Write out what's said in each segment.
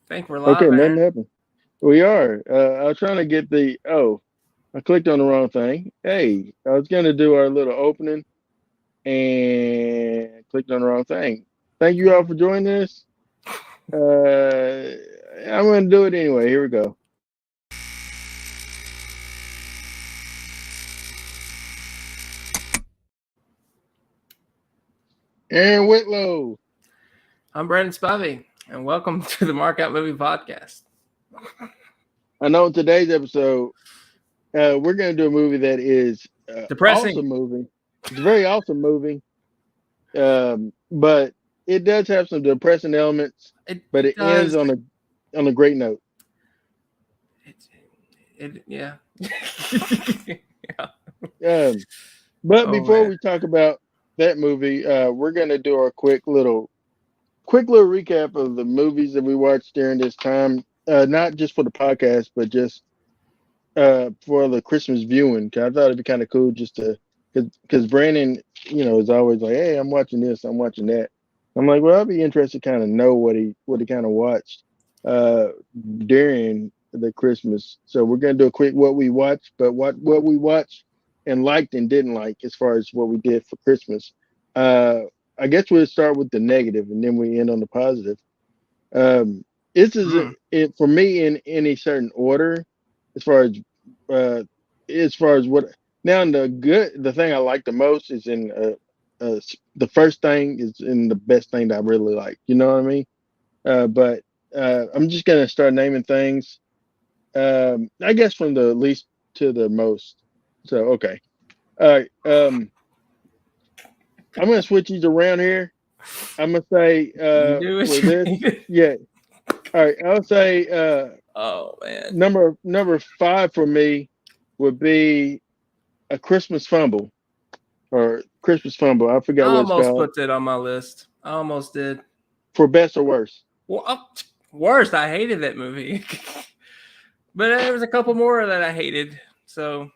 Think we're live, Okay, nothing man. happened. We are. I was trying to get the. Oh, I clicked on the wrong thing. Hey, I was going to do our little opening and clicked on the wrong thing. Thank you all for joining us. I'm going to do it anyway. Here we go. Aaron Whitlow. I'm Brandon Spivey, and welcome to the Markout Movie Podcast. I know in today's episode, we're going to do a movie that is Depressing. awesome movie. It's a very awesome movie, but it does have some depressing elements. It But it ends does. on a great note. Yeah. Yeah. Um, but Oh before man. we talk about that movie, we're gonna do our quick little recap of the movies that we watched during this time. Not just for the podcast, but just for the Christmas viewing. 'Cause I thought it'd be kind of cool just to, because Brandon, is always like, "Hey, I'm watching this, I'm watching that." I'm like, well, I'd be interested to kind of know what he kind of watched uh, during the Christmas. So we're gonna do a quick what we watched, but what we watched and liked and didn't like as far as what we did for Christmas. Uh, I guess we'll start with the negative and then we end on the positive. This isn't Mm. it for me in any certain order as far as uh, as far as what now the thing I like the most is in the first thing is in the best thing that I really like. You know what I mean? But I'm just gonna start naming things. I guess from the least to the most. So okay, all right. I'm gonna switch these around here. I'm gonna say You do what for you this, need. yeah. All right, I'll say Oh man. number five for me would be a Christmas fumble or Christmas fumble. I forgot I what it's almost called put that on my list. I almost did. for best or worse. Well, worst, I hated that movie. But there was a couple more that I hated. So,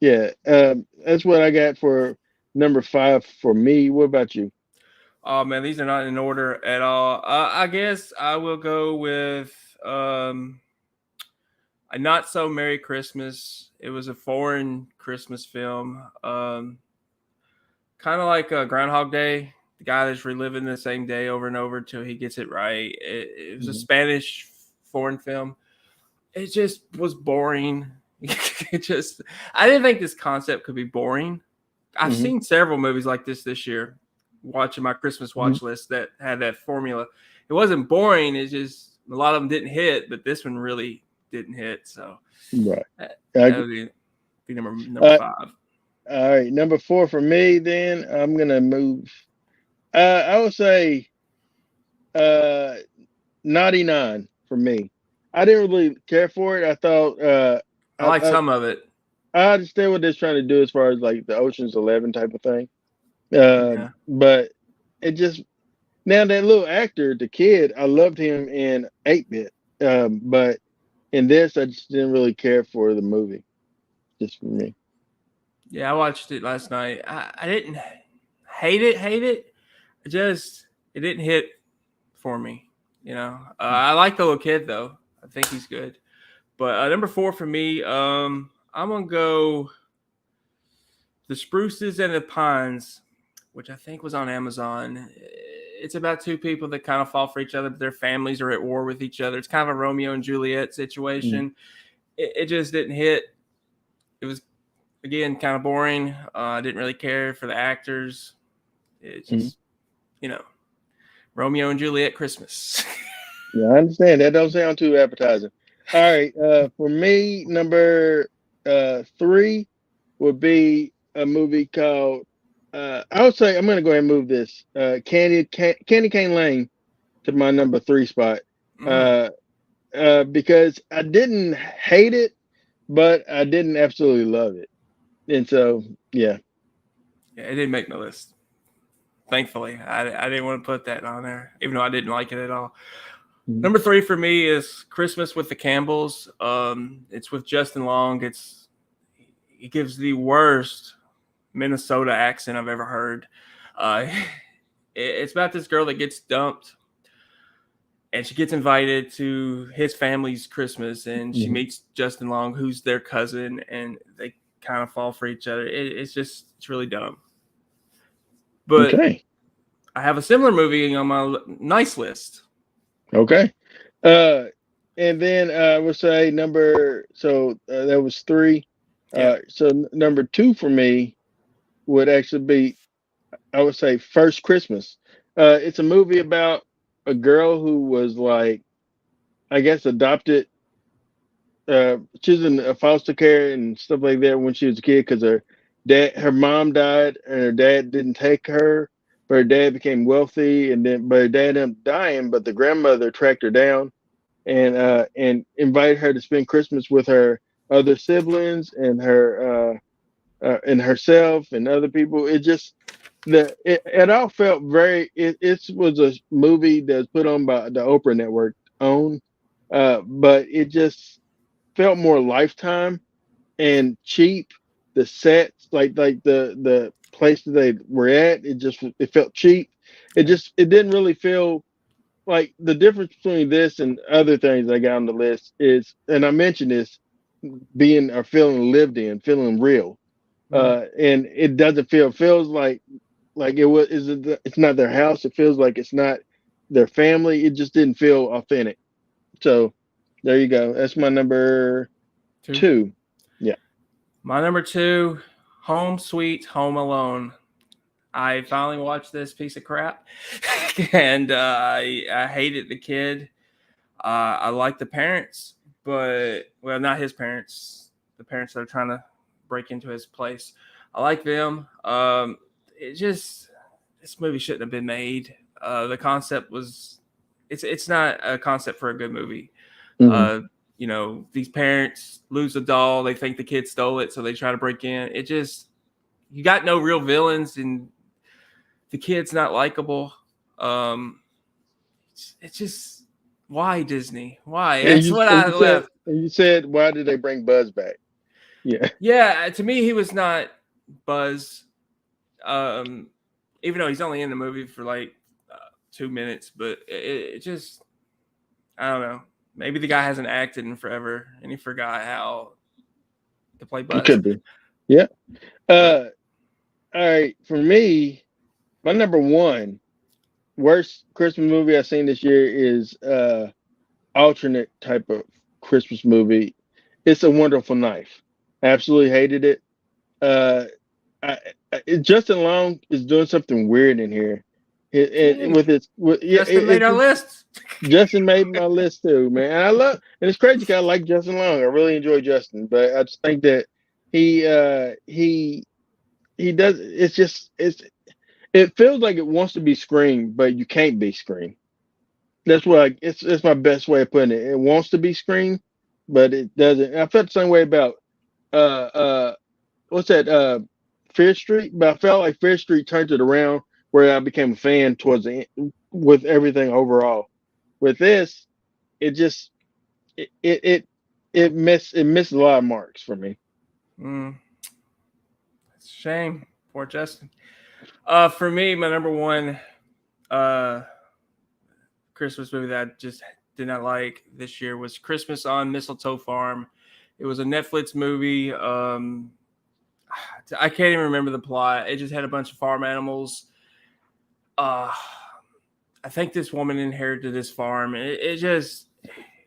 Yeah, that's what I got for number five for me. What about you? oh man, these are not in order at all. I guess I will go with a Not So Merry Christmas. It was a foreign Christmas film, kind of like Groundhog Day. The guy that's reliving the same day over and over until he gets it right. It was a Mhm. Spanish foreign film. It just was boring. It just, I didn't think this concept could be boring. I've Mhm. seen several movies like this year. Watching my Christmas Mhm. watch list that had that formula. It wasn't boring. It's just a lot of them didn't hit, but this one really didn't hit. So Right. that, I, that would be number uh, five. all right, number four for me. Then I'm gonna move. I would say uh, 99 for me. I didn't really care for it. I thought I I, like I some of it. I understand what they're trying to do as far as like the Ocean's 11 type of thing. Yeah, But it just now that little actor, the kid, I loved him in 8-Bit. But in this, I just didn't really care for the movie. Just for me. yeah. I watched it last night. I didn't hate it. Hate it. It just it didn't hit for me. I like the little kid though. I think he's good. But number four for me, I'm gonna go The Spruces and the Pines, which I think was on Amazon. It's about two people that kind of fall for each other, but their families are at war with each other. It's kind of a Romeo and Juliet Mm-hmm. situation. It just didn't hit. It was, again, kind of boring. I didn't really care for the actors. It's just, you know, Romeo and Juliet Christmas. Yeah, I understand. That don't sound too appetizing. All right. For me, number three would be a movie called. I would say I'm going to go ahead and move this. Candy Cane Lane to my number three spot. Mm. Uh, because I didn't hate it, but I didn't absolutely love it. And so, yeah. Yeah, it didn't make my list. Thankfully, I didn't want to put that on there, even though I didn't like it at all. Mhm. Number three for me is Christmas with the Campbells. It's with Justin Long. He gives the worst Minnesota accent I've ever heard. Uh, it's about this girl that gets dumped and she gets invited to his family's Christmas, and she Mhm. meets Justin Long, who's their cousin, and they kind of fall for each other. It's really dumb. But Okay. I have a similar movie on my nice list. Okay. Uh, and then I would say that was three. Yeah. Number two for me would actually be, I would say, First Christmas. It's a movie about a girl who was like, I guess, adopted. She was in a foster care and stuff like that when she was a kid because her mom died and her dad didn't take her. But her dad became wealthy, but her dad ended up dying. But the grandmother tracked her down and invited her to spend Christmas with her other siblings and herself and other people. It all felt it was a movie that was put on by the Oprah Network own, but it just felt more Lifetime and cheap. The sets, like the place that they were at, it felt cheap. Yeah. It didn't really feel like the difference between this and other things I got on the list is, and I mentioned this, being or feeling lived in, feeling real. Mm. And it doesn't feels like it's not their house. It feels like it's not their family. It just didn't feel authentic. So there you go. That's my number Two. two. Yeah. My number two, Home Sweet Home Alone. I finally watched this piece of crap, and I hated the kid. I like the parents, but well, not his parents. The parents that are trying to break into his place. I like them. It just this movie shouldn't have been made. The concept was it's not a concept for a good movie. Mhm. Uh, these parents lose a doll. They think the kid stole it, so they try to break in. It just you got no real villains, and the kid's not likable. Um, it's just why Disney? Why? And That's you what and I you said left. and you said why did they bring Buzz back? Yeah. Yeah, to me, he was not Buzz. Um, even though he's only in the movie for like 2 minutes, but it just I don't know. Maybe the guy hasn't acted in forever, and he forgot how to play It Buzz. could be. Yeah. But All right. For me, my number one worst Christmas movie I've seen this year is alternate type of Christmas movie. It's a Wonderful Knife. Absolutely hated it. Uh, Justin Long is doing something weird in here. hey, Yeah, Justin made our list. Justin made my list too, man. And it's crazy because I like Justin Long. I really enjoy Justin, but I just think that he uh he he does. It feels like it wants to be Scream, but you can't be Scream. It's my best way of putting it. It wants to be Scream, but it doesn't. I felt the same way about uh uh what's that Fear Street, but I felt like Fear Street turned it around where I became a fan towards the end with everything overall. With this, it just it missed a lot of marks for me. Mm, it's a shame. Poor Justin. For me, my number one uh Christmas movie that I just did not like this year was Christmas on Mistletoe Farm. It was a Netflix movie. I can't even remember the plot. It just had a bunch of farm animals. Uh, I think this woman inherited this farm. It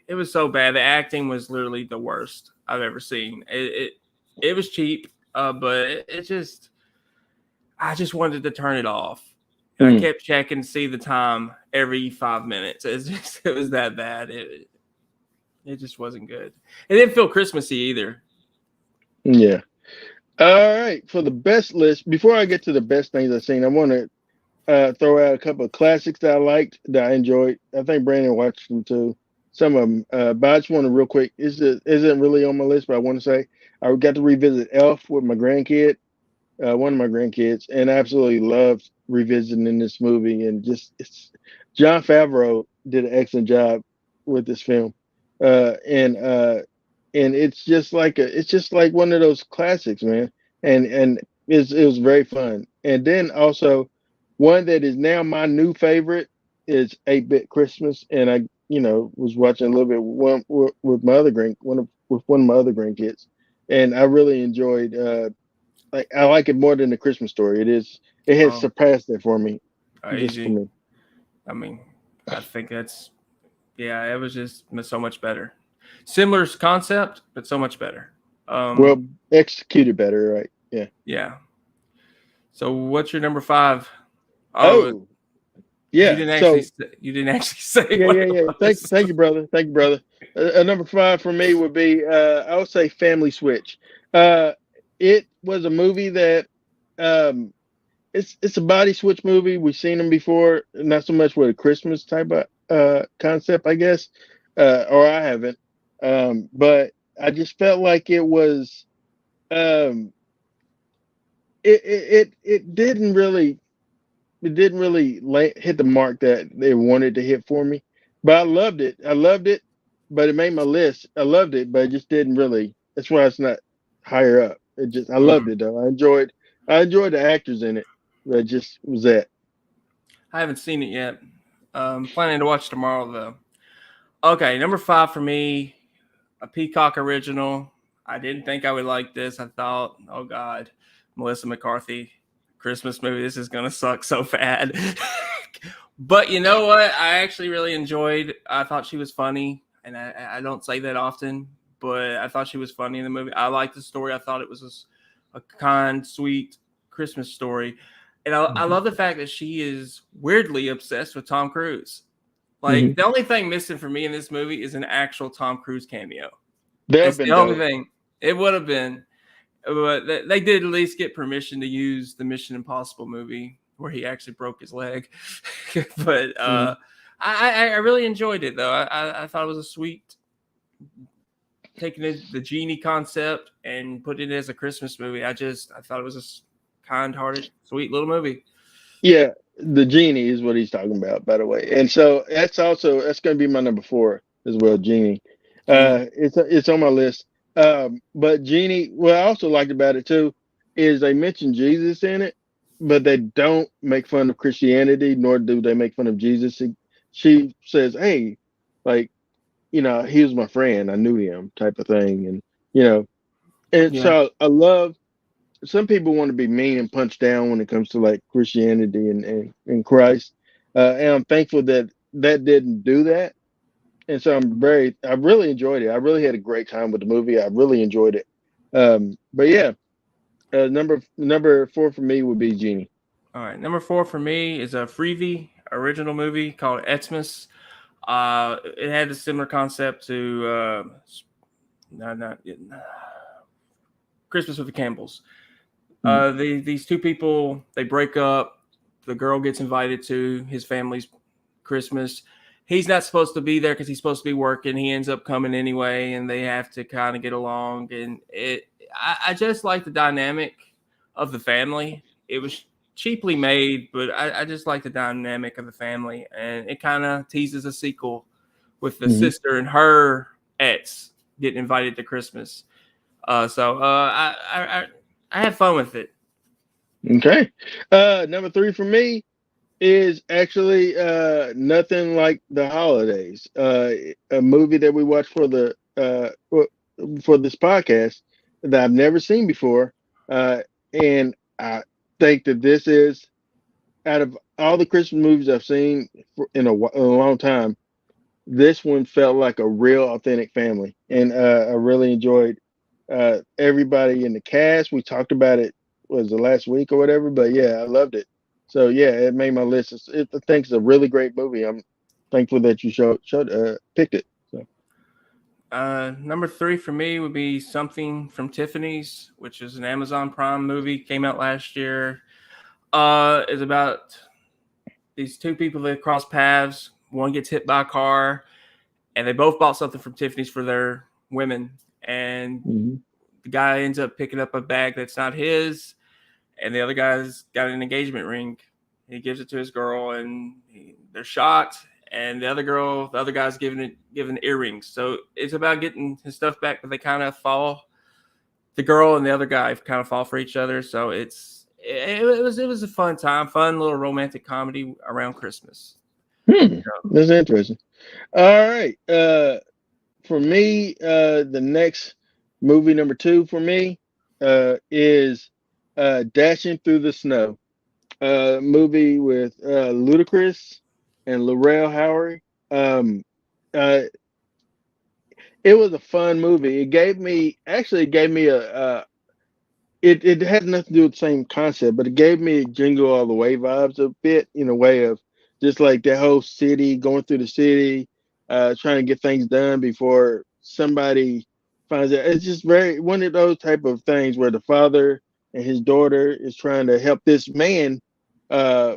was so bad. The acting was literally the worst I've ever seen. It was cheap, but it just I just wanted to turn it off. And I Mm, kept checking to see the time every 5 minutes. It was that bad. It just wasn't good. It didn't feel Christmassy either. yeah. All right. For the best list, before I get to the best things I've seen, I want to throw out a couple of classics that I liked that I enjoyed. I think Brandon watched them too. Some of them, but I just want to real quick. Isn't really on my list, but I want to say I got to revisit Elf with my grandkid, one of my grandkids, and I absolutely loved revisiting this movie. And just it's John Favreau did an excellent job with this film, uh, and uh, and it's just like one of those classics, man. And it was very fun. And then also one that is now my new favorite is 8-Bit Christmas, and was watching a little bit with my other with one of my other grandkids, and I really enjoyed. Like I like it more than the Christmas Story. It has Oh, surpassed it for me, just for easy. me. I mean, I think that's yeah. It was just so much better. Similar concept, but so much better. Well executed better, right? Yeah. Yeah. So what's your number five? Oh, Oh, yeah. So you didn't actually say yeah, what yeah, it yeah. was. Thank you, brother. Thank you, brother. Number five for me would be I would say Family Switch. Uh, it was a movie that um, it's a body switch movie. We've seen them before, not so much with a Christmas type of concept, I guess, or I haven't. But I just felt like it was um, it didn't really hit the mark that they wanted to hit for me. But I loved it. I loved it, but it made my list. I loved it, but it just didn't really. That's why it's not higher up. I loved Mm, it though. I enjoyed the actors in it. But it just was that. I haven't seen it yet. Planning to watch tomorrow though. Okay, number five for me, a Peacock original. I didn't think I would like this. I thought, oh God, Melissa McCarthy, Christmas movie. This is gonna suck so bad. But you know what? I actually really enjoyed. I thought she was funny, and I don't say that often, but I thought she was funny in the movie. I liked the story. I thought it was a kind, sweet Christmas story, and I Mhm. love the fact that she is weirdly obsessed with Tom Cruise. Like Mhm. the only thing missing for me in this movie is an actual Tom Cruise cameo. That have It's been the only dope. thing. It would have been, but they did at least get permission to use the Mission Impossible movie where he actually broke his leg. But Mhm. I really enjoyed it though. I thought it was a sweet taking the genie concept and putting it as a Christmas movie. I thought it was a kind-hearted, sweet little movie. Yeah, the genie is what he's talking about, by the way. And so that's going to be my number four as well. Genie, Genie. it's on my list. But Genie, what I also liked about it too is they mention Jesus in it, but they don't make fun of Christianity, nor do they make fun of Jesus. She says, "Hey, like he was my friend. I knew him," type of thing, and you know, and Yeah. so I love some people want to be mean and punch down when it comes to like Christianity and Christ. And I'm thankful that that didn't do that. And so I really enjoyed it. I really had a great time with the movie. I really enjoyed it. But yeah, number four for me would be Genie. All right. Number four for me is a Freebie original movie called Xmas. It had a similar concept to not Christmas with the Campbells. Mhm. These two people they break up. The girl gets invited to his family's Christmas. He's not supposed to be there because he's supposed to be working. He ends up coming anyway, and they have to kind of get along. And I just like the dynamic of the family. It was cheaply made, but I just like the dynamic of the family, and it kind of teases a sequel with the Mhm. sister and her ex getting invited to Christmas. I had fun with it. Okay. Number three for me is actually nothing like the holidays. A movie that we watched for this podcast that I've never seen before, and I think that this is out of all the Christmas movies I've seen in a long time. This one felt like a real authentic family, and I really enjoyed everybody in the cast. We talked about it was the last week or whatever, but yeah, I loved it. So yeah, it made my list. I think it's a really great movie. I'm thankful that you picked it. So Number three for me would be Something from Tiffany's, which is an Amazon Prime movie. Came out last year. Is about these two people that cross paths. One gets hit by a car, and they both bought something from Tiffany's for their women. And mhm. the guy ends up picking up a bag that's not his, and the other guy's got an engagement ring. He gives it to his girl, and they're shocked. And the other guy's giving earrings. So it's about getting his stuff back, but they kind of fall. The girl and the other guy kind of fall for each other. So it was a fun time, fun little romantic comedy around Christmas. That's interesting. All right. For me, the next movie number two for me is Dashing Through the Snow. Movie with Ludacris and Laurel Howard. Um, uh, it was a fun movie. It gave me it had nothing to do with the same concept, but it gave me Jingle All the Way vibes a bit, in a way of just like that whole city, going through the city, trying to get things done before somebody finds out. It's just very one of those type of things where the father and his daughter is trying to help this man, uh,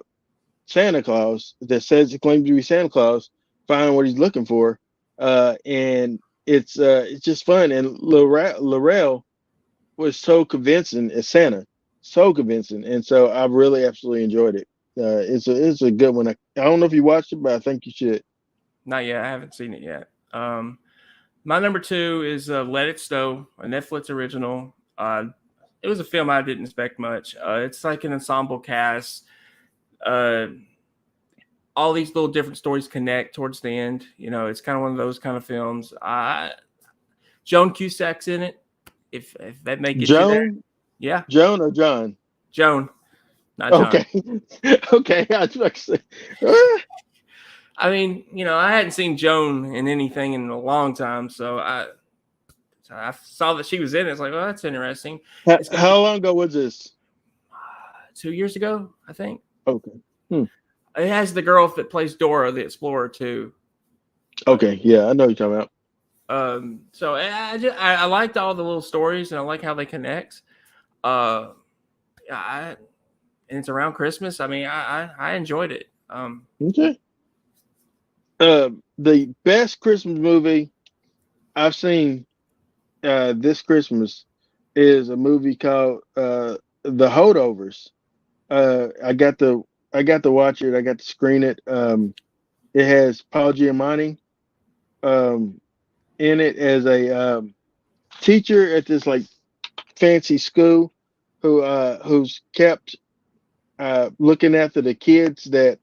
Santa Claus, that says he claims to be Santa Claus, find what he's looking for, and it's just fun. And Laurel was so convincing as Santa, so convincing, and so I really absolutely enjoyed it. It's a good one. I don't know if you watched it, but I think you should. Not yet. I haven't seen it yet. My number two is Let It Snow, a Netflix original. It was a film I didn't expect much. It's like an ensemble cast. Uh, all these little different stories connect towards the end. You know, it's kind of one of those kind of films. Joan Cusack's in it. If that may get you there, Joan, yeah, Joan or John? Joan, not John. Okay, okay. I was about to say, ah, I mean, you know, I hadn't seen Joan in anything in a long time, so I saw that she was in it. It's like, well, that's interesting. It's got how long ago was this? 2 years ago, I think. Okay. Hmm. It has the girl that plays Dora the Explorer too. But Okay. Yeah, I know what you're talking about. so I liked all the little stories and I like how they connect. Uh, I and it's around Christmas. I mean, I enjoyed it. Okay. The best Christmas movie I've seen this Christmas is a movie called The Holdovers. I got to watch it. I got to screen it. It has Paul Giamatti um, in it as a teacher at this like fancy school who's kept looking after the kids that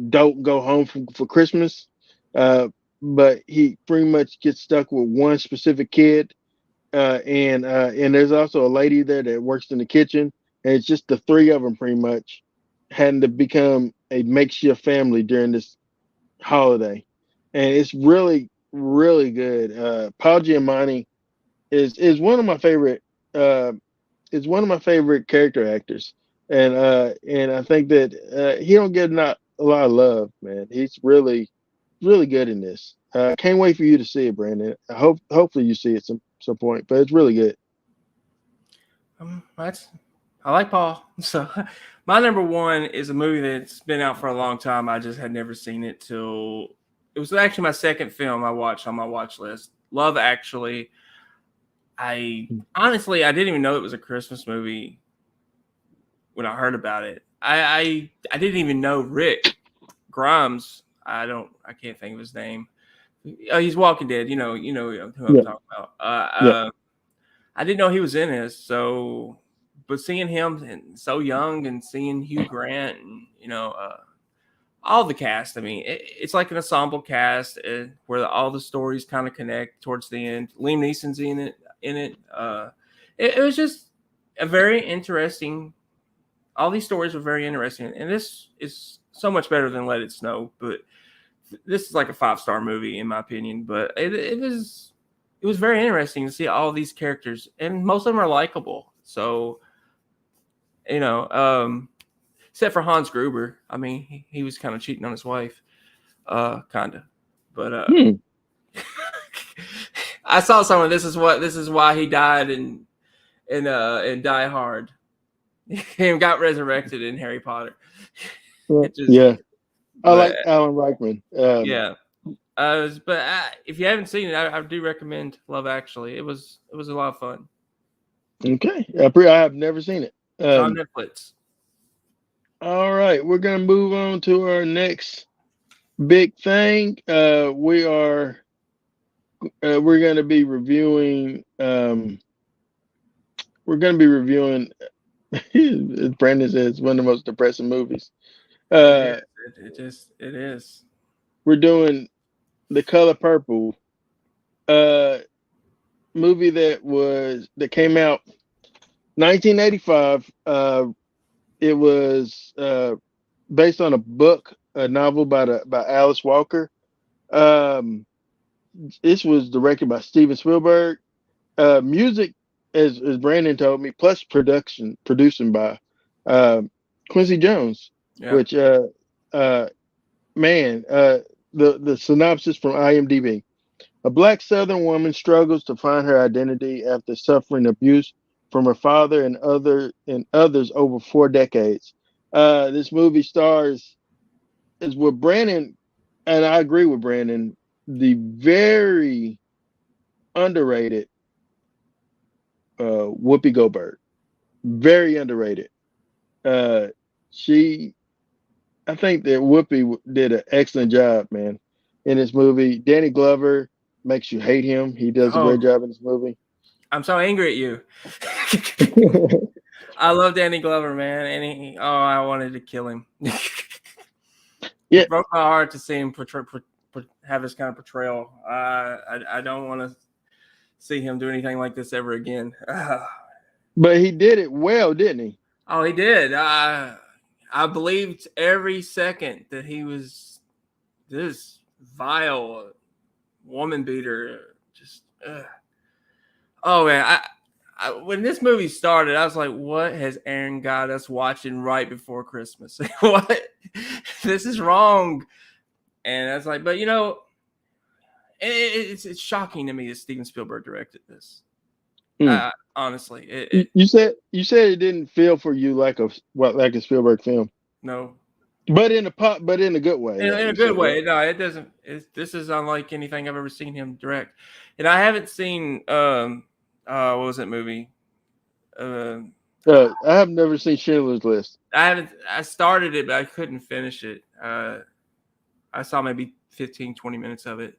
don't go home for Christmas. Uh, but he pretty much gets stuck with one specific kid, and there's also a lady there that works in the kitchen, and it's just the three of them pretty much having to become a makeshift family during this holiday, and it's really good. Paul Giamatti is one of my favorite uh, is one of my favorite character actors, and I think that he don't get not a lot of love, man. He's really good in this. Can't wait for you to see it, Brandon. Hopefully you see it some point, but it's really good. That's I like Paul. So my number one is a movie that's been out for a long time. I just had never seen it till it was actually my second film I watched on my watch list. Love Actually. I honestly I didn't even know it was a Christmas movie when I heard about it. I didn't even know Rick Grimes. I can't think of his name. Oh, he's Walking Dead. You know who I'm Yeah, talking about. yeah. I didn't know he was in this. So, but seeing him and so young and seeing Hugh Grant and all the cast. I mean, it's like an ensemble cast where all the stories kind of connect towards the end. Liam Neeson's in it. It was just a very interesting. All these stories were very interesting, and this is so much better than Let It Snow. But this is like a 5-star movie in my opinion. But it was very interesting to see all these characters, and most of them are likable. So you know, except for Hans Gruber. I mean, he was kind of cheating on his wife, kind of. But Hmm. I saw some of this is why he died in Die Hard. He got resurrected in Harry Potter. It just, Yeah. I but like Alan Rickman. yeah. But if you haven't seen it, I do recommend Love Actually. It was a lot of fun. Okay. I have never seen it. It's on Netflix. All right, we're gonna move on to our next big thing. We're gonna be reviewing. We're gonna be reviewing. As Brandon says, one of the most depressing movies. It is. Uh, It is. we're doing. The Color Purple, uh, movie that came out 1985. It was based on a book, a novel by Alice Walker. Um, this was directed by Steven Spielberg. Music, as Brandon told me, plus producing by uh, Quincy Jones. Yeah. Which uh, man, the synopsis from IMDb: a black Southern woman struggles to find her identity after suffering abuse from her father and others over 4 decades. This movie stars is with Brandon, and I agree with Brandon. The very underrated Whoopi Goldberg, very underrated. Uh, she, I think that Whoopi did an excellent job, man, in this movie. Danny Glover makes you hate him. He does a great Oh, job in this movie. I'm so angry at you. I love Danny Glover, man, and I wanted to kill him. Yeah, It broke my heart to see him have this kind of portrayal. I don't want to see him do anything like this ever again. but he did it well, didn't he? Oh, he did. I believed every second that he was this vile woman beater. Just, oh man, when this movie started, I was like, "What has Aaron got us watching right before Christmas? What? This is wrong." And I was like, "But it's shocking to me that Steven Spielberg directed this. Hmm. Honestly, You said it didn't feel for you like a Spielberg film, no, but in a good way though. in a You good said way. right. No, it doesn't. This is unlike anything I've ever seen him direct, and I haven't seen what was that movie? Um, I have never seen Schindler's List. I haven't. I started it, but I couldn't finish it. I saw maybe 15, 20 minutes of it.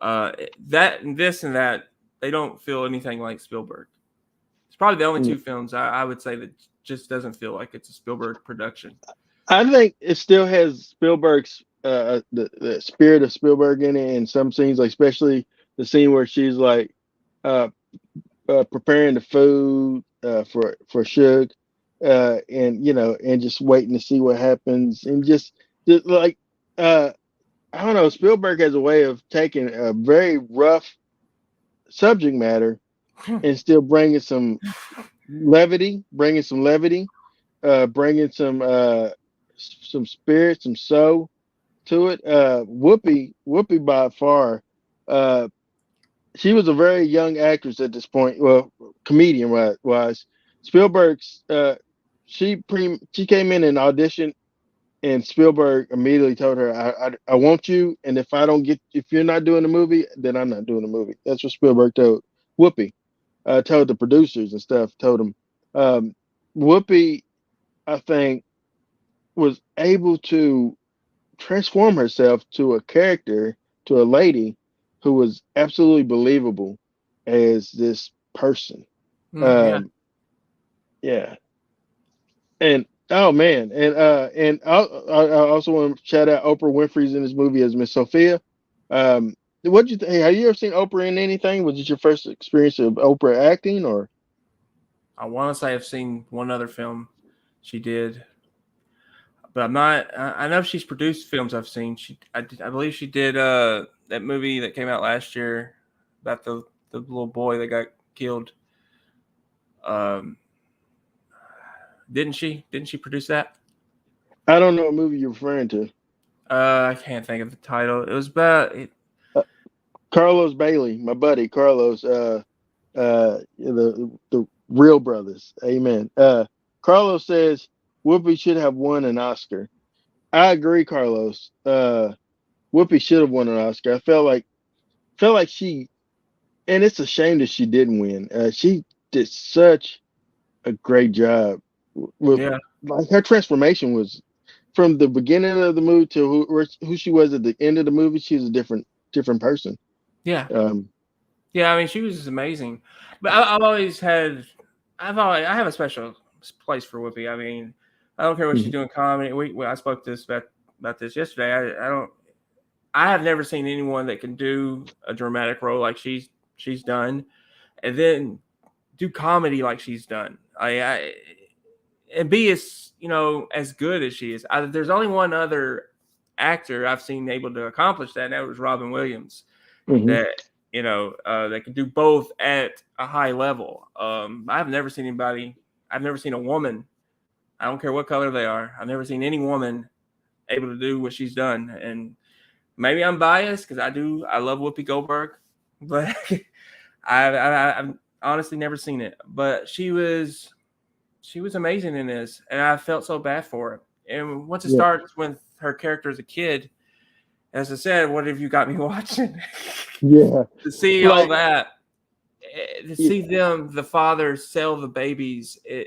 That and this and that, they don't feel anything like Spielberg. It's probably the only Hmm. two films I would say that just doesn't feel like it's a Spielberg production. I think it still has Spielberg's the spirit of Spielberg in it in some scenes, like especially the scene where she's like uh, preparing the food for Suge, and and just waiting to see what happens, and just like uh, I don't know, Spielberg has a way of taking a very rough subject matter and still bringing some levity, bringing some spirit, some soul to it. Whoopi by far, uh, she was a very young actress at this point. Well, comedian wise, Spielberg's. She came in and auditioned, and Spielberg immediately told her, I want you, and if you're not doing the movie, then I'm not doing the movie." That's what Spielberg told Whoopi. Told the producers and stuff. Told them. Um, Whoopi, I think, was able to transform herself to a character, to a lady who was absolutely believable as this person. Yeah. Um, yeah, and oh man, and I also want to shout out Oprah Winfrey's in this movie as Miss Sophia. Um, what you think? Hey, have you ever seen Oprah in anything? Was it your first experience of Oprah acting, or? I want to say I've seen one other film she did, but I'm not. I know she's produced films I've seen. I believe she did that movie that came out last year about the little boy that got killed. Um, didn't she? Didn't she produce that? I don't know what movie you're referring to. I can't think of the title. It was about it. Uh, Carlos Bailey, my buddy Carlos. The real brothers. Amen. Carlos says Whoopi should have won an Oscar. I agree, Carlos. Whoopi should have won an Oscar. I felt like she, and it's a shame that she didn't win. She did such a great job with, Yeah, like, her transformation was from the beginning of the movie to who she was at the end of the movie. She was a different person. yeah, Um, yeah. I mean, she was just amazing. But I've always had, I have a special place for Whoopi. I mean, I don't care what she's mhm. doing comedy. I spoke to this about this yesterday. I don't. I have never seen anyone that can do a dramatic role like she's done, and then do comedy like she's done. And be as as good as she is. There's only one other actor I've seen able to accomplish that, and that was Robin Williams. Hmm. That that can do both at a high level. I've never seen anybody. I've never seen a woman. I don't care what color they are. I've never seen any woman able to do what she's done. And maybe I'm biased because I do. I love Whoopi Goldberg, but I've honestly never seen it. But she was amazing in this, and I felt so bad for her. And once it Yeah, starts with her character as a kid, as I said, what have you got me watching? yeah, To see all like that, to yeah, see them, the father sell the babies. I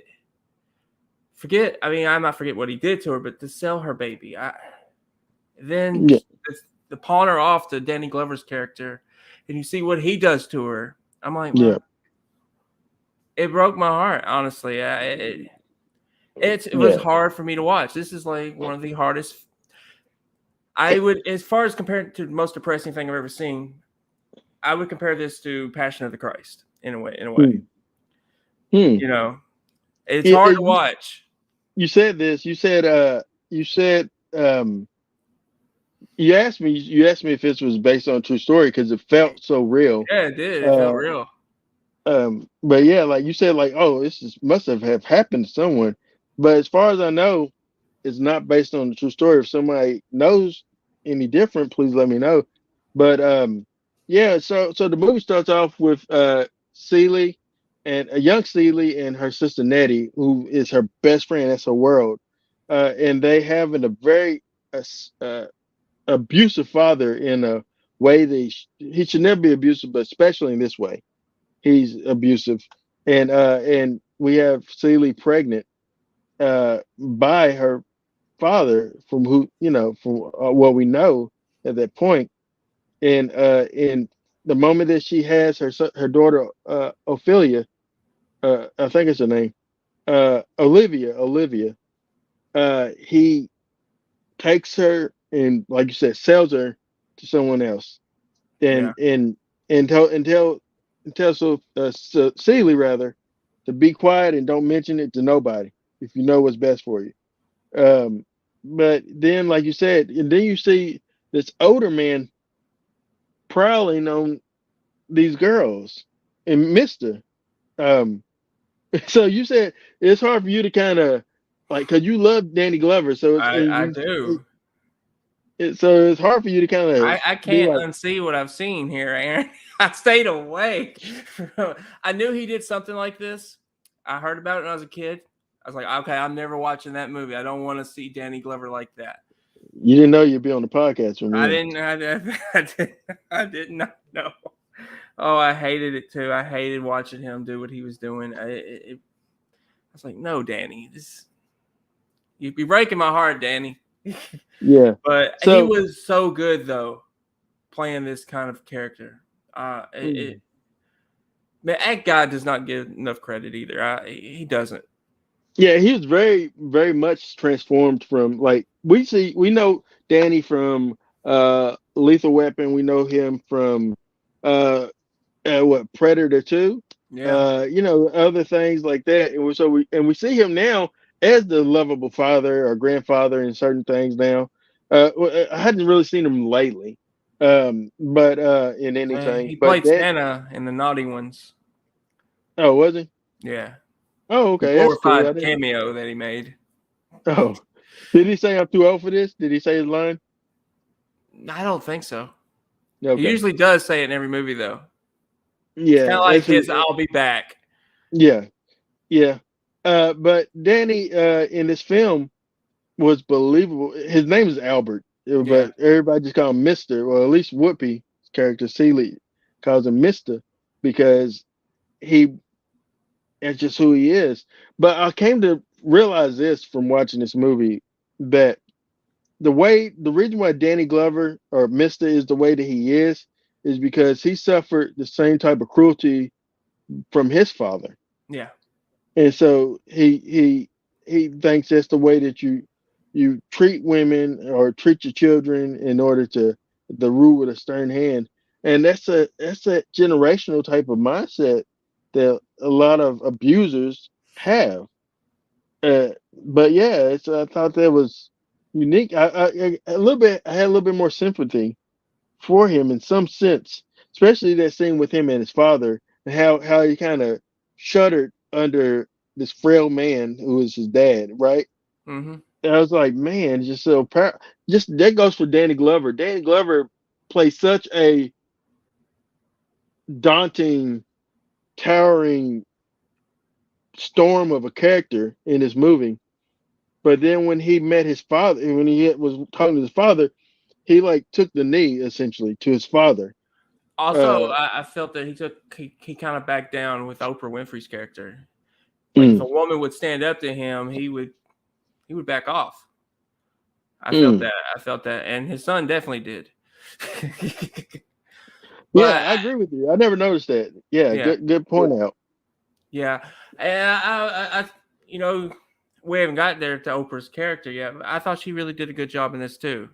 mean, I might forget what he did to her, but to sell her baby, then yeah, the pawn her off to Danny Glover's character, and you see what he does to her. I'm like, yeah, well, it broke my heart, honestly. It was yeah. hard for me to watch. This is like one of the hardest. I would, as far as compared to the most depressing thing I've ever seen, I would compare this to Passion of the Christ in a way. In a way, Hmm. Hmm. you know, it's It, hard to it, watch. you said this. You said you asked me if this was based on a true story because it felt so real. Yeah, it did. It felt Uh, real. but yeah, like you said, like, oh, this is, must have happened to someone. But as far as I know, it's not based on a true story. If somebody knows any different, please let me know. But yeah, so the movie starts off with Celie and a young Celie and her sister Nettie, who is her best friend. That's her world, and they having a very uh, uh, abusive father in a way that he should never be abusive, but especially in this way he's abusive, and we have Celie pregnant by her father, from who from what we know at that point, and the moment that she has her daughter Ophelia, I think it's her name, Olivia, he takes her and, like you said, sells her to someone else, Yeah. and Celie rather to be quiet and don't mention it to nobody if you know what's best for you. Um, but then, like you said, and then you see this older man prowling on these girls and Mister. Um, so you said it's hard for you to kind of like because you love Danny Glover, so I do. so it's hard for you to kind of I be can't like, unsee what I've seen here, Aaron. I stayed awake. I knew he did something like this. I heard about it when I was a kid. I was like, okay, I'm never watching that movie. I don't want to see Danny Glover like that. you didn't know you'd be on the podcast with I me. didn't. I did not know. Oh, I hated it too. I hated watching him do what he was doing. I was like, no, Danny, this you'd be breaking my heart, Danny. Yeah. But he So was so good though, playing this kind of character. Uh, it, it mm, man, that guy does not get enough credit either. He doesn't. yeah, he was very much transformed from, like, we know Danny from Lethal Weapon. We know him from uh, what, Predator 2. Yeah, Other things like that. And we see him now as the lovable father or grandfather in certain things now. I hadn't really seen him lately, but in anything. he But played that, Santa in the Naughty Ones. oh, was he? Yeah, Oh, the okay, that's cool. I glorified didn't. cameo that he made. Oh, did he say I'm too old for this? Did he say his line? I don't think so. He Okay. usually does say it in every movie though. It's kind Yeah, of like that's his who. "I'll be back." Yeah, yeah. But Danny in this film was believable. His name is Albert, Yeah, but everybody just call him Mister. Well, at least Whoopi's character Celie calls him Mister because he that's just who he is. But I came to realize this from watching this movie, that the reason why Danny Glover or Mister is the way that he is because he suffered the same type of cruelty from his father, yeah, and so he thinks that's the way that you treat women or treat your children in order to the rule with a stern hand, and that's a generational type of mindset that a lot of abusers have. But yeah, I thought that was unique. A little bit. I had a little bit more sympathy for him in some sense, especially that scene with him and his father, and how he kind of shuddered under this frail man who was his dad, right? Mm-hmm. And I was like, man, just so just that goes for Danny Glover. Danny Glover plays such a daunting, towering storm of a character in this movie. But then when he met his father, and when he was talking to his father, he like took the knee essentially to his father. Also, Uh, I felt that he kind of backed down with Oprah Winfrey's character. Like if mm, a woman would stand up to him, he would back off. I felt mm. that. I felt that, and his son definitely did. Yeah, But I agree with you. I never noticed that. Yeah, yeah, good point out. yeah, and you know, we haven't got there to Oprah's character yet. But I thought she really did a good job in this too.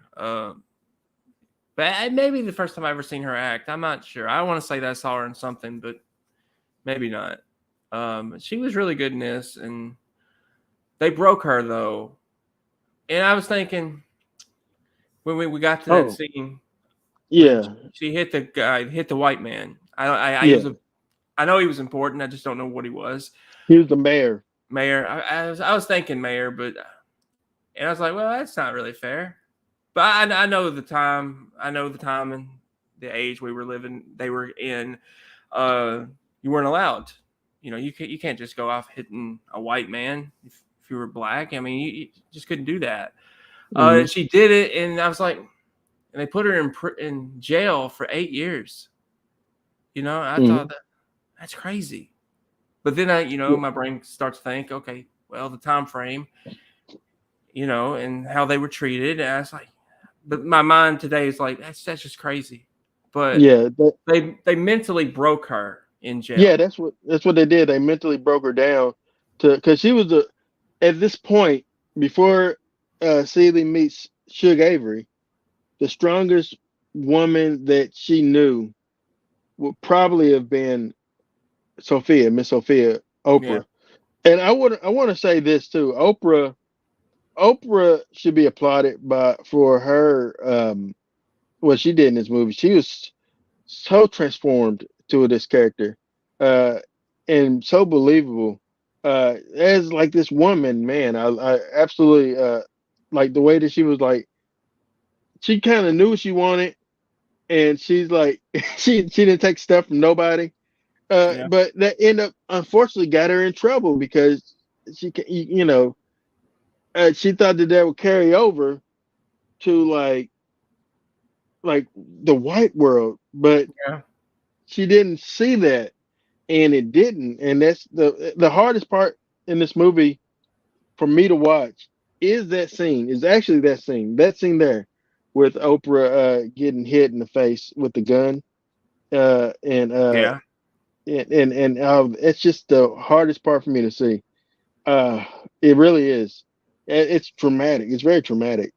But maybe the first time I ever seen her act, I'm not sure. I want to say that I saw her in something, but maybe not. She was really good in this, and they broke her though. And I was thinking when we got to that Oh, scene when yeah, she hit the guy, hit the white man. yeah. I know he was important. I just don't know what he was. He was the mayor. Mayor. I was thinking mayor, but and I was like, well, that's not really fair. But I know the time. I know the time and the age we were living. They were in. You weren't allowed. You can't just go off hitting a white man if you were black. I mean, you just couldn't do that. Hmm. She did it, and I was like, and they put her in jail for 8 years. I thought Hmm. that's crazy. But then Yeah, my brain starts to think, okay, well, the time frame, and how they were treated. And I was like, but my mind today is like, that's just crazy. But yeah, they mentally broke her in yeah. jail. That's what they did. They mentally broke her down to because she was at this point before Celie meets Suge Avery, the strongest woman that she knew would probably have been Miss Sophia, Yeah, Oprah. And I want to say this too. Oprah should be applauded for her what she did in this movie. She was so transformed to this character, uh, and so believable. As like this woman, man, I absolutely like the way that she was like. She kind of knew what she wanted, and she's like, she didn't take stuff from nobody. yeah, But that ended up unfortunately got her in trouble because she thought that would carry over to like the white world, but yeah, she didn't see that, and it didn't. And that's the hardest part in this movie for me to watch is that scene. Is actually that scene there with Oprah getting hit in the face with the gun, and yeah, it's just the hardest part for me to see. It really is. It's traumatic. It's very traumatic.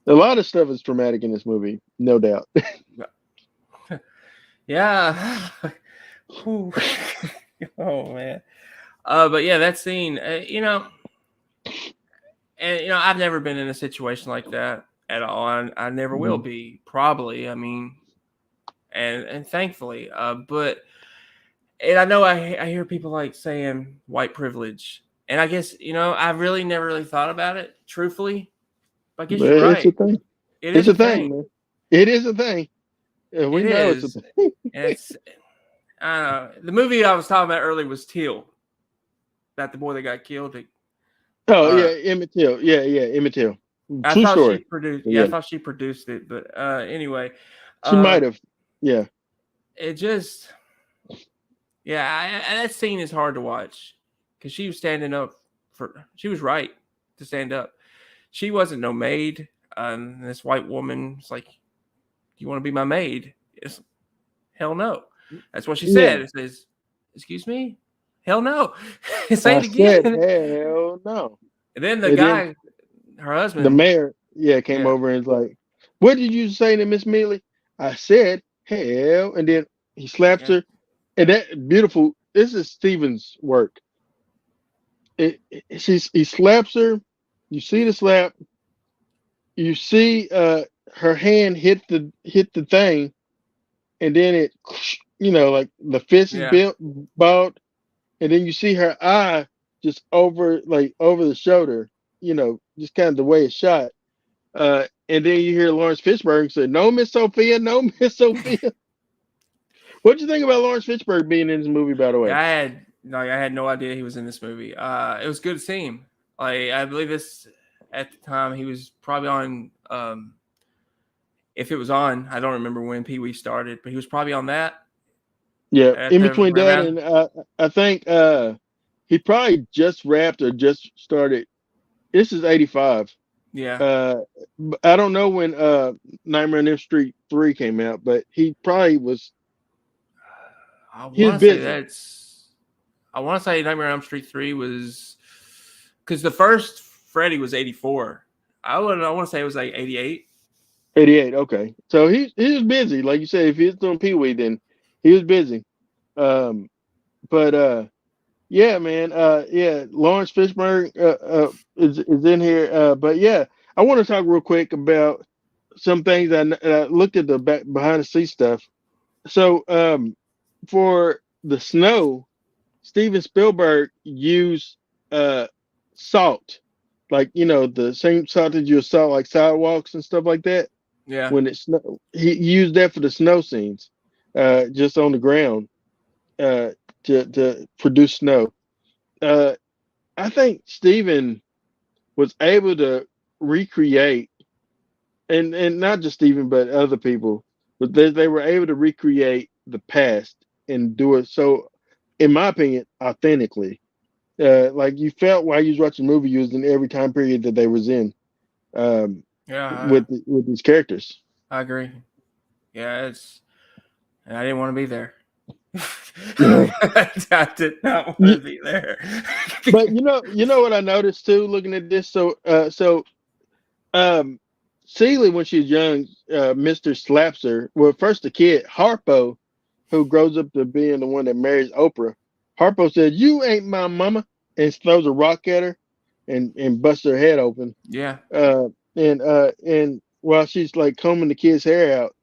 A lot of stuff is traumatic in this movie, no doubt. yeah. Whew. Oh man. But yeah, that scene, and I've never been in a situation like that at all. I never will Mhm. be, probably. I mean, and thankfully, but and I know I hear people like saying white privilege, and I guess I've really never really thought about it truthfully. But I guess But you're it's right. a thing. It It's is a a thing, thing. man. It is a thing. It We know it's a is, thing. and it's the movie I was talking about earlier was Teal, about the boy that got killed. Oh Uh, yeah, Emmett Till. Yeah, Emmett Till. I True thought she story. produced. But Yeah, I yeah, thought she produced it, but anyway, she uh, might have. Yeah. it just yeah, that scene is hard to watch because she was standing up for. She was right to stand up. She wasn't no maid. This white woman was like, "Do you want to be my maid?" It's hell no. That's what she Yeah. said. It says, "Excuse me, hell no." Say I it said again. hell no. And then the And then guy, her the husband, mayor, yeah, came yeah, over and was like, What did you say to Miss Mealy? I said, hell. And then he slaps Yeah, her. And that beautiful, this is Steven's work. He slaps her. You see the slap. You see her hand hit the thing. And then it, like the fist is yeah, built, balled. And then you see her eye just over the shoulder, just kind of the way it's shot. And then you hear Lawrence Fishburne say, "No, Miss Sophia, no, Miss Sophia." What do you think about Lawrence Fishburne being in this movie, by the yeah. way? I had no idea he was in this movie. It was good to see him. Like I believe this at the time he was probably on. If it was on, I don't remember when Pee Wee started, but he was probably on that Yeah, at in the between that around. and I think he probably just wrapped or just started. This is '85. Yeah, Uh, I don't know when Nightmare on Elm Street 3 came out, but he probably was. I He was want to say busy. that's. I want to say Nightmare on Elm Street 3 was because the first Freddy was 84. I want to say it was like 88. '88. Okay, so he was busy. Like you said, if he was doing Pee Wee, then he was busy. Um, but yeah, man. Yeah, Lawrence Fishburne is in here. But yeah, I want to talk real quick about some things I looked at the behind the scenes stuff. So for the snow, Steven Spielberg used uh salt, like the same salt that you salt like sidewalks and stuff like that. Yeah, When it snow, he used that for the snow scenes, just on the ground, uh, to produce snow. Uh, I think Steven was able to recreate, and not just Steven, but other people, but they were able to recreate the past and do it so, in my opinion, authentically. Like you felt while you was watching the movie, you was in every time period that they was in, um, yeah. with these characters. I agree. Yeah, it's. And I didn't want to be there. Yeah. I did not want to You, be there. but you know what I noticed too, looking at this. So um, Celie, when she's young, Mister slaps her. Well, first the kid Harpo, who grows up to being the one that marries Oprah. Harpo says, "You ain't my mama," and throws a rock at her, and busts her head open. Yeah, And while she's like combing the kid's hair out,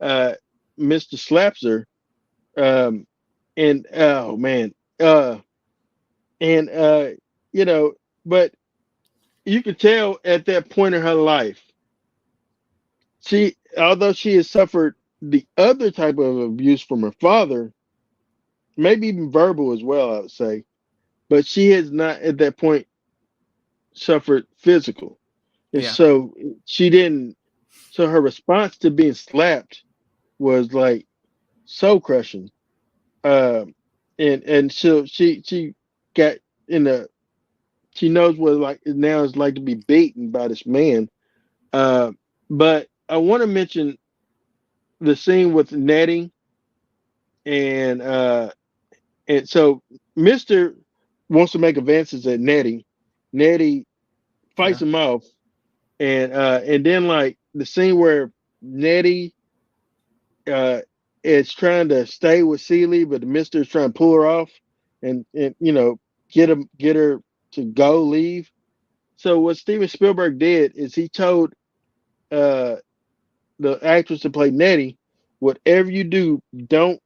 uh, Mister slaps her. Um, and oh man, uh, and you know, but you could tell at that point in her life, although she has suffered the other type of abuse from her father, maybe even verbal as well, I would say, but she has not at that point suffered physical. And yeah. so she didn't, so her response to being slapped was like soul crushing. Um, and so she got in the, she knows what like now it's like to be beaten by this man. Uh, but I want to mention the scene with Nettie and so Mister wants to make advances at Nettie. Nettie fights Yeah. him off, and then like the scene where Nettie uh is trying to stay with Celie, but the Mister is trying to pull her off, and get her to go leave. So what Steven Spielberg did is he told uh the actress to play Nettie, whatever you do, don't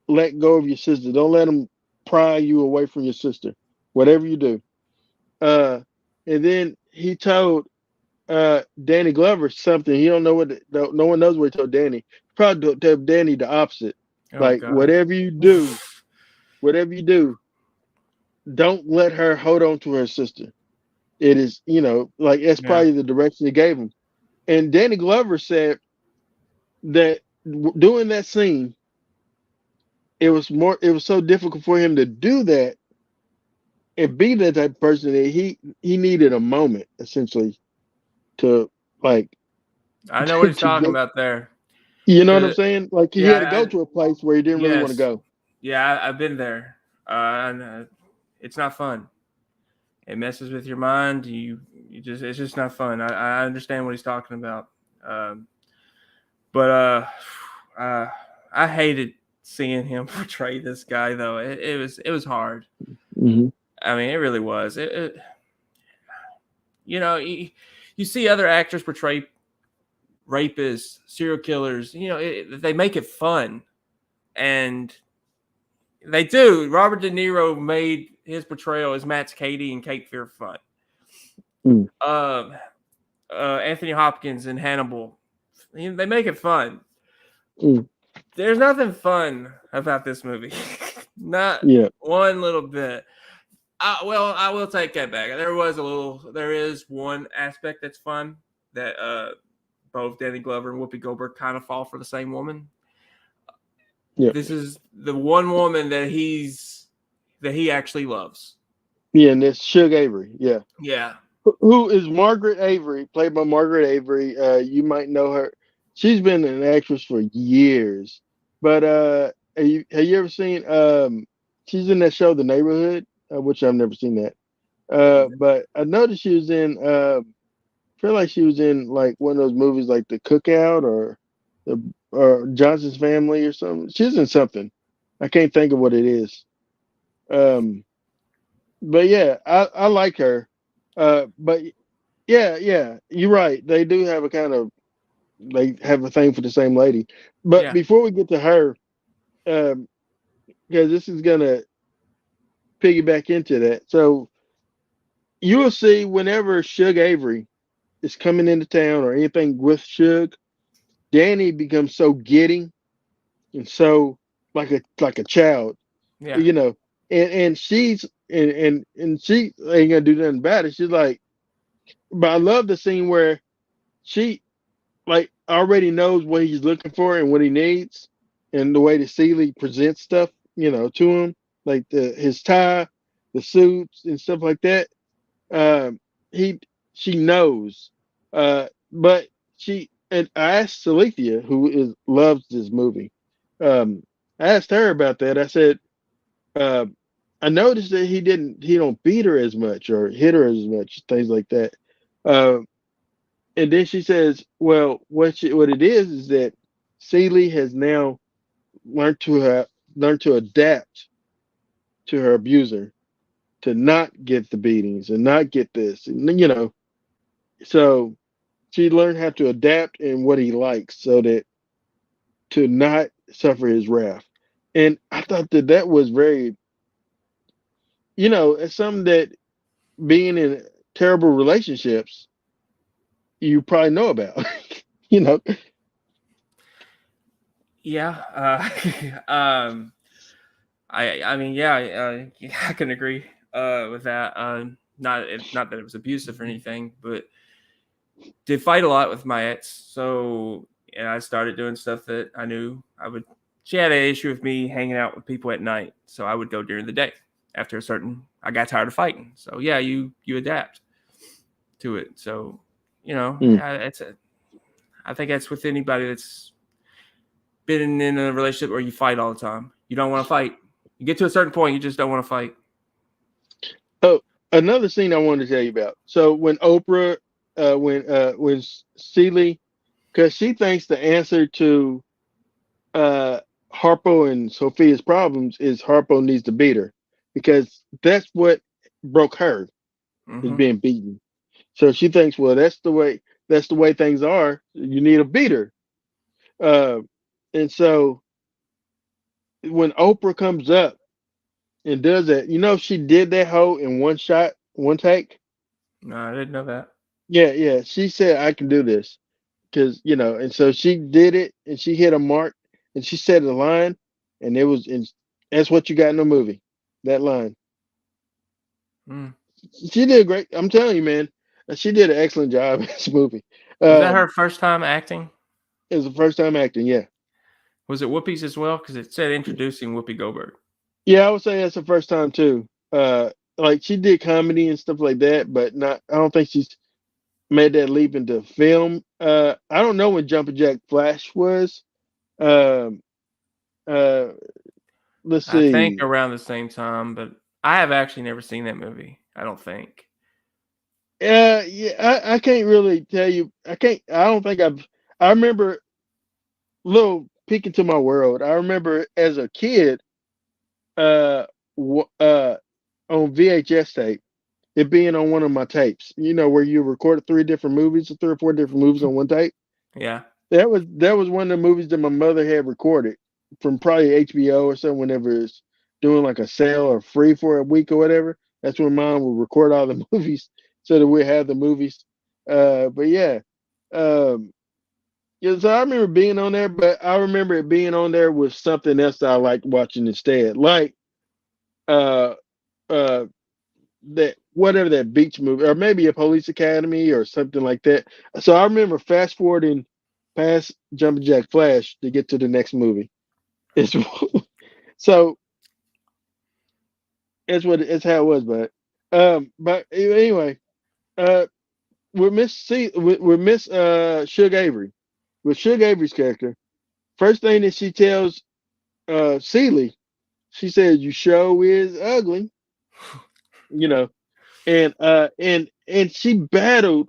let go of your sister. Don't let them pry you away from your sister. Whatever you do. Uh, and then he told Danny Glover something. He don't know no one knows what he told Danny. Probably tell Danny the opposite. Oh Like God. whatever you do, don't let her hold on to her sister. It is, like that's Yeah. probably the direction he gave him. And Danny Glover said that doing that scene, it was so difficult for him to do that and be that type of person that he needed a moment essentially to like I know what he's to talking get, about there. you know what I'm Cause saying? Like he had to yeah, go to a place where he didn't really want to yes, go. yeah, I've been there. And it's not fun. It messes with your mind. You just it's just not fun. I understand what he's talking about. Um, But uh, I hated seeing him portray this guy though. It was hard. Hmm. I mean, it really was. You know, you see other actors portray rapists, serial killers. You know, they make it fun, and they do. Robert De Niro made his portrayal as Matt's Katie and Cape Fear fun. Mm. Um, Anthony Hopkins and Hannibal, they make it fun. Mm. There's nothing fun about this movie. Not Yeah. one little bit. Well, I will take that back. There is one aspect that's fun that both Danny Glover and Whoopi Goldberg kind of fall for the same woman. Yeah. This is the one woman that he actually loves. Yeah. And that's Suge Avery. Yeah. Yeah, Who is Margaret Avery, played by Margaret Avery. You might know her. She's been an actress for years. But have you ever seen? She's in that show, The Neighborhood, which I've never seen that. But I noticed she was in. Feel like she was in like one of those movies, like The Cookout the or Johnson's Family or something. She's in something. I can't think of what it is. Um, but yeah, I like her. But yeah, yeah, you're right. They do have a kind of they have a thing for the same lady. But yeah, before we get to her, um, because this is gonna piggyback into that. So you will see whenever Suge Avery is coming into town or anything with Suge, Danny becomes so giddy and so like a child, yeah, you know. And she's and she ain't gonna do nothing about it. She's like, but I love the scene where she like already knows what he's looking for and what he needs, and the way that Seeley presents stuff, to him, like his tie, the suits, and stuff like that. Um, he she knows, but she and I asked Salethia, who is loves this movie. I asked her about that. I said, uh, I noticed that he don't beat her as much or hit her as much, things like that. Uh, and then she says, "Well, what it is that Celie has now learned to learned to adapt to her abuser, to not get the beatings and not get this, and so she learned how to adapt in what he likes, so that to not suffer his wrath." And I thought that was very, it's something that being in terrible relationships, you probably know about, you know. yeah. I mean, yeah, yeah, I can agree with that. Not that it was abusive or anything, but did fight a lot with my ex. So I started doing stuff that I knew I would. She had an issue with me hanging out with people at night, so I would go during the day. After a certain, I got tired of fighting. So yeah, you adapt to it. So Mm. I think that's with anybody that's been in a relationship where you fight all the time. You don't want to fight. You get to a certain point, you just don't want to fight. Oh, another scene I wanted to tell you about. So when Oprah, when Celie, because she thinks the answer to uh, Harpo and Sophia's problems is Harpo needs to beat her, because that's what broke her, is Hmm. being beaten. So she thinks, well, that's the way things are. You need a beater. Uh, and so when Oprah comes up and does that, she did that hoe in one shot, one take. No, I didn't know that. Yeah, yeah. She said, I can do this. Because, and so she did it and she hit a mark and she said the line, and that's what you got in the movie. That line. Mm. She did great. I'm telling you, man. She did an excellent job in this movie. Was that her Um, first time acting? it was the first time acting. Yeah. Was it Whoopi's as well? Because it said introducing Whoopi Goldberg. Yeah, I would say that's the first time too. Like she did comedy and stuff like that, but I don't think she's made that leap into film. I don't know when Jumpin' Jack Flash was. Um, uh, let's I think see. around the same time, but I have actually never seen that movie. I don't think. Yeah, I can't really tell you. I can't. I don't think I've. I remember. little peek into my world. I remember as a kid, uh, uh, on VHS tape, it being on one of my tapes. You know, where you recorded three different movies, or three or four different movies on one tape. Yeah. That was one of the movies that my mother had recorded from probably HBO or something. Whenever it's doing like a sale or free for a week or whatever, that's when mom would record all the movies so that we have the movies. But yeah, um, yeah. So I remember being on there, but I remember it being on there with something else that I liked watching instead, like uh, uh, that whatever that beach movie, or maybe a Police Academy or something like that. So I remember fast forwarding past Jumpin' Jack Flash to get to the next movie. It's so it's how it was, but anyway, uh, with Miss Suge Avery, with Suge Avery's character, first thing that she tells Celie, she says, "You show is ugly," you know, and she battled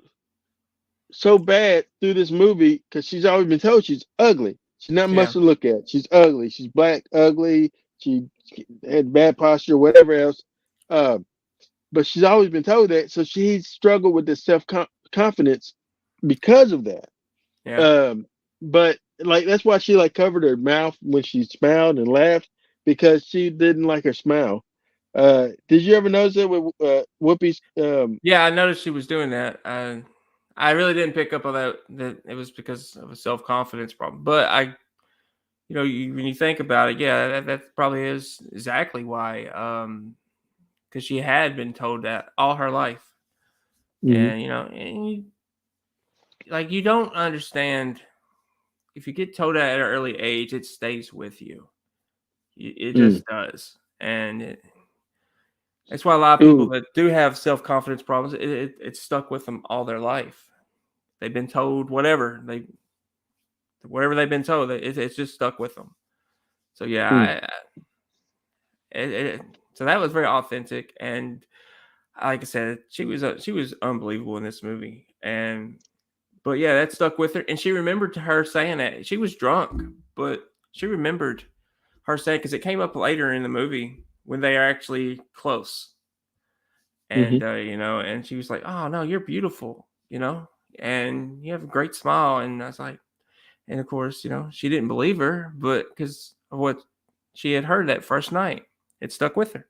so bad through this movie because she's always been told she's ugly. She's not much Yeah. to look at. She's ugly. She's black, ugly. She had bad posture, whatever else. Uh, but she's always been told that. So she struggled with this confidence because of that. Yeah. Um, but like that's why she like covered her mouth when she smiled and laughed because she didn't like her smile. Did you ever notice that with Whoopi's? Yeah, I noticed she was doing that. I really didn't pick up on that it was because of a self-confidence problem. But when you think about it, yeah, that probably is exactly why. Because she had been told that all her life, Mhm, and you don't understand if you get told that at an early age, it stays with you. It mm, just does, and that's why a lot of people ooh, that do have self-confidence problems, it's stuck with them all their life. They've been told whatever they've been told, it's just stuck with them. So mm, yeah, so that was very authentic, and like I said, she was unbelievable in this movie, and but yeah, that stuck with her, and she remembered her saying that she was drunk, but she remembered her saying because it came up later in the movie when they are actually close, mhm, and and she was like, "Oh no, you're beautiful," and you have a great smile, and I was like, and of course, she didn't believe her, but because of what she had heard that first night, it stuck with her.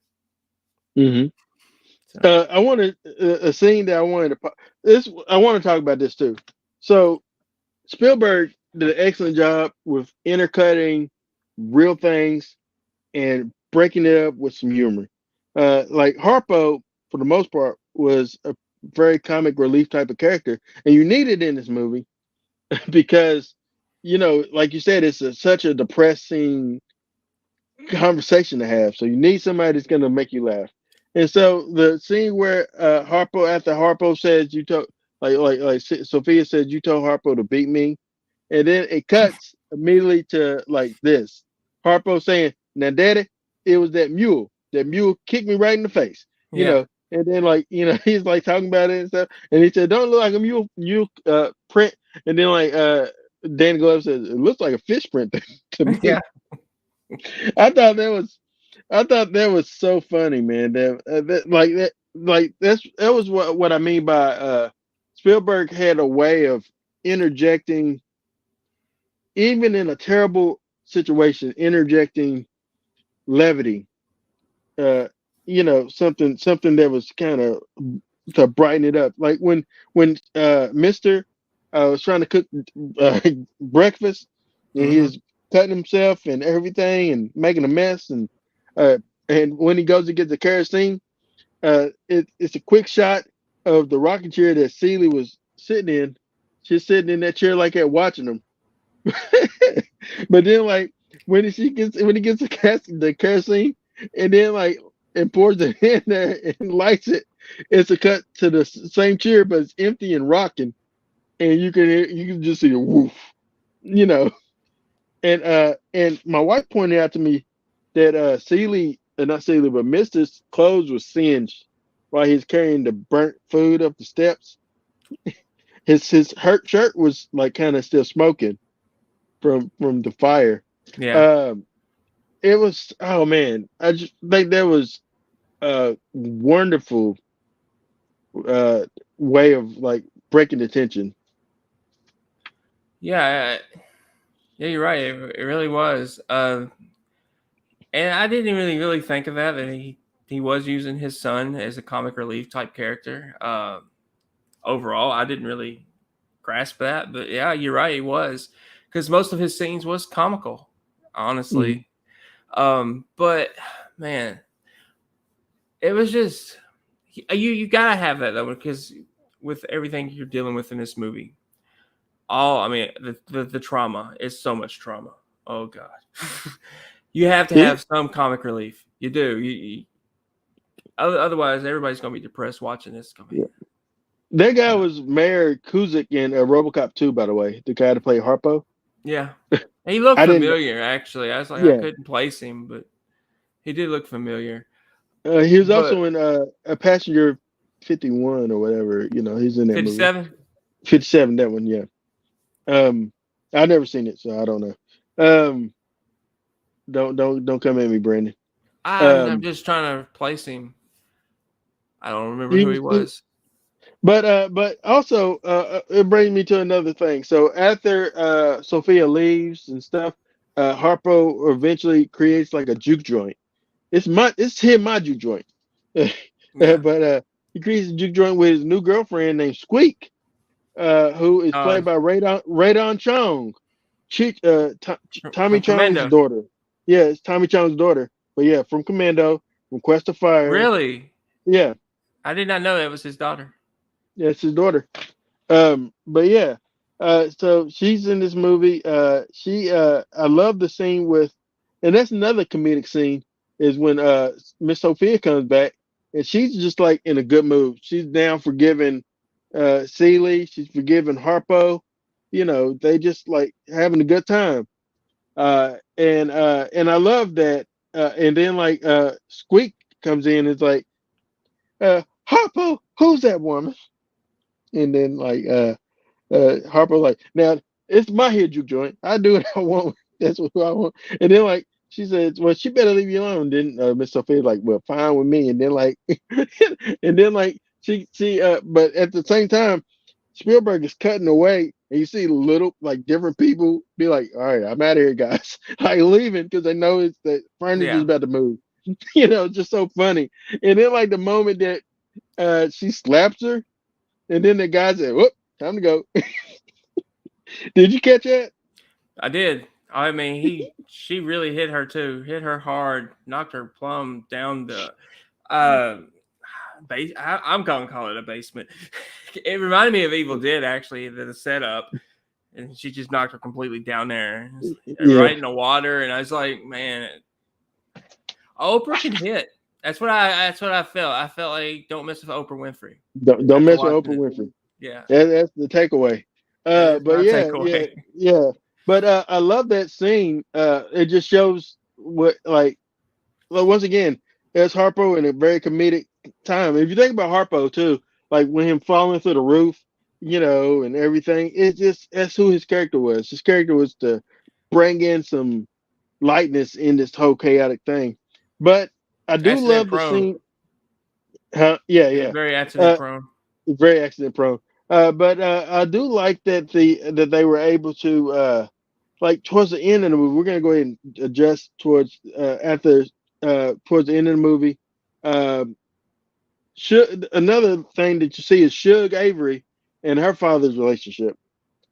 mhm. So I wanted a scene that I wanted to. This I want to talk about this too. So Spielberg did an excellent job with intercutting real things and breaking it up with some humor. Like Harpo, for the most part, was a very comic relief type of character, and you need it in this movie because, like you said, it's such a depressing conversation to have. So you need somebody that's gonna make you laugh. And so the scene where Harpo, after Harpo says you told, Sophia said you told Harpo to beat me, and then it cuts immediately to like this. Harpo saying, "Now, Daddy, it was that mule. That mule kicked me right in the face." You yeah, know, and then he's like talking about it and stuff, and he said, "Don't look like a mule print." And then Dan Glover says, "It looks like a fish print to yeah, me." I thought that was I thought that was so funny, man. That was what I mean by Spielberg had a way of interjecting, even in a terrible situation, interjecting levity. Uh, something that was kind of to brighten it up. Like when Mister was trying to cook uh, breakfast, and he hmm was cutting himself and everything and making a mess, uh, and when he goes to get the kerosene, it's a quick shot of the rocking chair that Celie was sitting in. She's sitting in that chair like that, watching him. But then when he gets the kerosene, and then and pours it in there and lights it, it's a cut to the same chair, but it's empty and rocking, and you can just see a woof, you know. And my wife pointed out to me that Celie, not Celie, but Mister's clothes was singed while he's carrying the burnt food up the steps. His hurt shirt was like kind of still smoking, from the fire. Yeah. Um, it was, oh man, I just think that was a wonderful uh way of like breaking the tension. Yeah. Yeah, you're right. It really was. And I didn't really think of that he was using his son as a comic relief type character. Overall, I didn't really grasp that, but yeah, you're right. He was because most of his scenes was comical, Mhm. honestly. But man, it was just you gotta have that though because with everything you're dealing with in this movie, all I mean the trauma is so much trauma. Oh god. You have to He, have some comic relief. You do. Otherwise, everybody's gonna be depressed watching this. It's gonna be, yeah. That guy uh, was Mayor Kuzik in RoboCop 2, by the way, the guy to play Harpo. yeah. He looked I didn't, familiar actually. I was like, I yeah. couldn't place him, but he did look familiar. He was But also in a Passenger 51 or whatever. You know, he's in that movie. 57. 57, that one, yeah. Um, I've never seen it, so I don't know. Um, don't come at me, Brandon. I'm Um, just trying to place him. I don't remember who he he, was. but also it brings me to another thing. So after Sophia leaves and stuff, Harpo eventually creates like a juke joint. It's him my juke joint. Yeah. But he creates a juke joint with his new girlfriend named Squeak, who is Uh, played by Radon Chong, Tommy from Chong's Commando. daughter. Yeah, it's Tommy Chong's daughter. But yeah, from Commando, from Quest of Fire. Really? Yeah, I did not know that was his daughter. yeah, it's his daughter. But yeah, so she's in this movie. I love the scene with, and that's another comedic scene is when Miss Sophia comes back and she's just like in a good mood. She's down forgiving Celie. She's forgiving Harpo. You know, they just like having a good time. And I love that. And then like Squeak comes in and is like, Harpo, who's that woman? And then like Harper like, now it's my head juke joint. I do what I want. That's what I want. And then like she said, well, she better leave you alone. Then Miss Sophia like, well, fine with me. And then like, and then like but at the same time, Spielberg is cutting away, and you see little like different people be like, all right, I'm out of here, guys. Like leaving because they know it's the furniture's Yeah. about to move. Just so funny. And then like the moment that she slaps her, and then the guy said, whoop, time to go. Did you catch that? I did. I mean, she really hit her too. Hit her hard. Knocked her plumb down the uh base. I'm gonna call it a basement. It reminded me of Evil Dead actually. The setup, and she just knocked her completely down there, Yeah. right in the water. And I was like, man, Oprah can hit. That's what I felt. I felt like don't mess with Oprah Winfrey Don't after mess with watching Oprah it. Winfrey. Yeah, That's the takeaway. that is But my yeah. takeaway. But I love that scene. It just shows what like well, once again, there's Harpo in a very comedic time. If you think about Harpo too, like when him falling through the roof, and everything, it's just that's who his character was. His character was to bring in some lightness in this whole chaotic thing. But I do Accident love the prone. scene. Huh? Yeah, Yeah, yeah. very accident Uh, prone. very accident prone. But I do like that they were able to like towards the end of the movie. We're gonna go ahead and adjust towards after towards the end of the movie. Um, another thing that you see is Suge Avery and her father's relationship.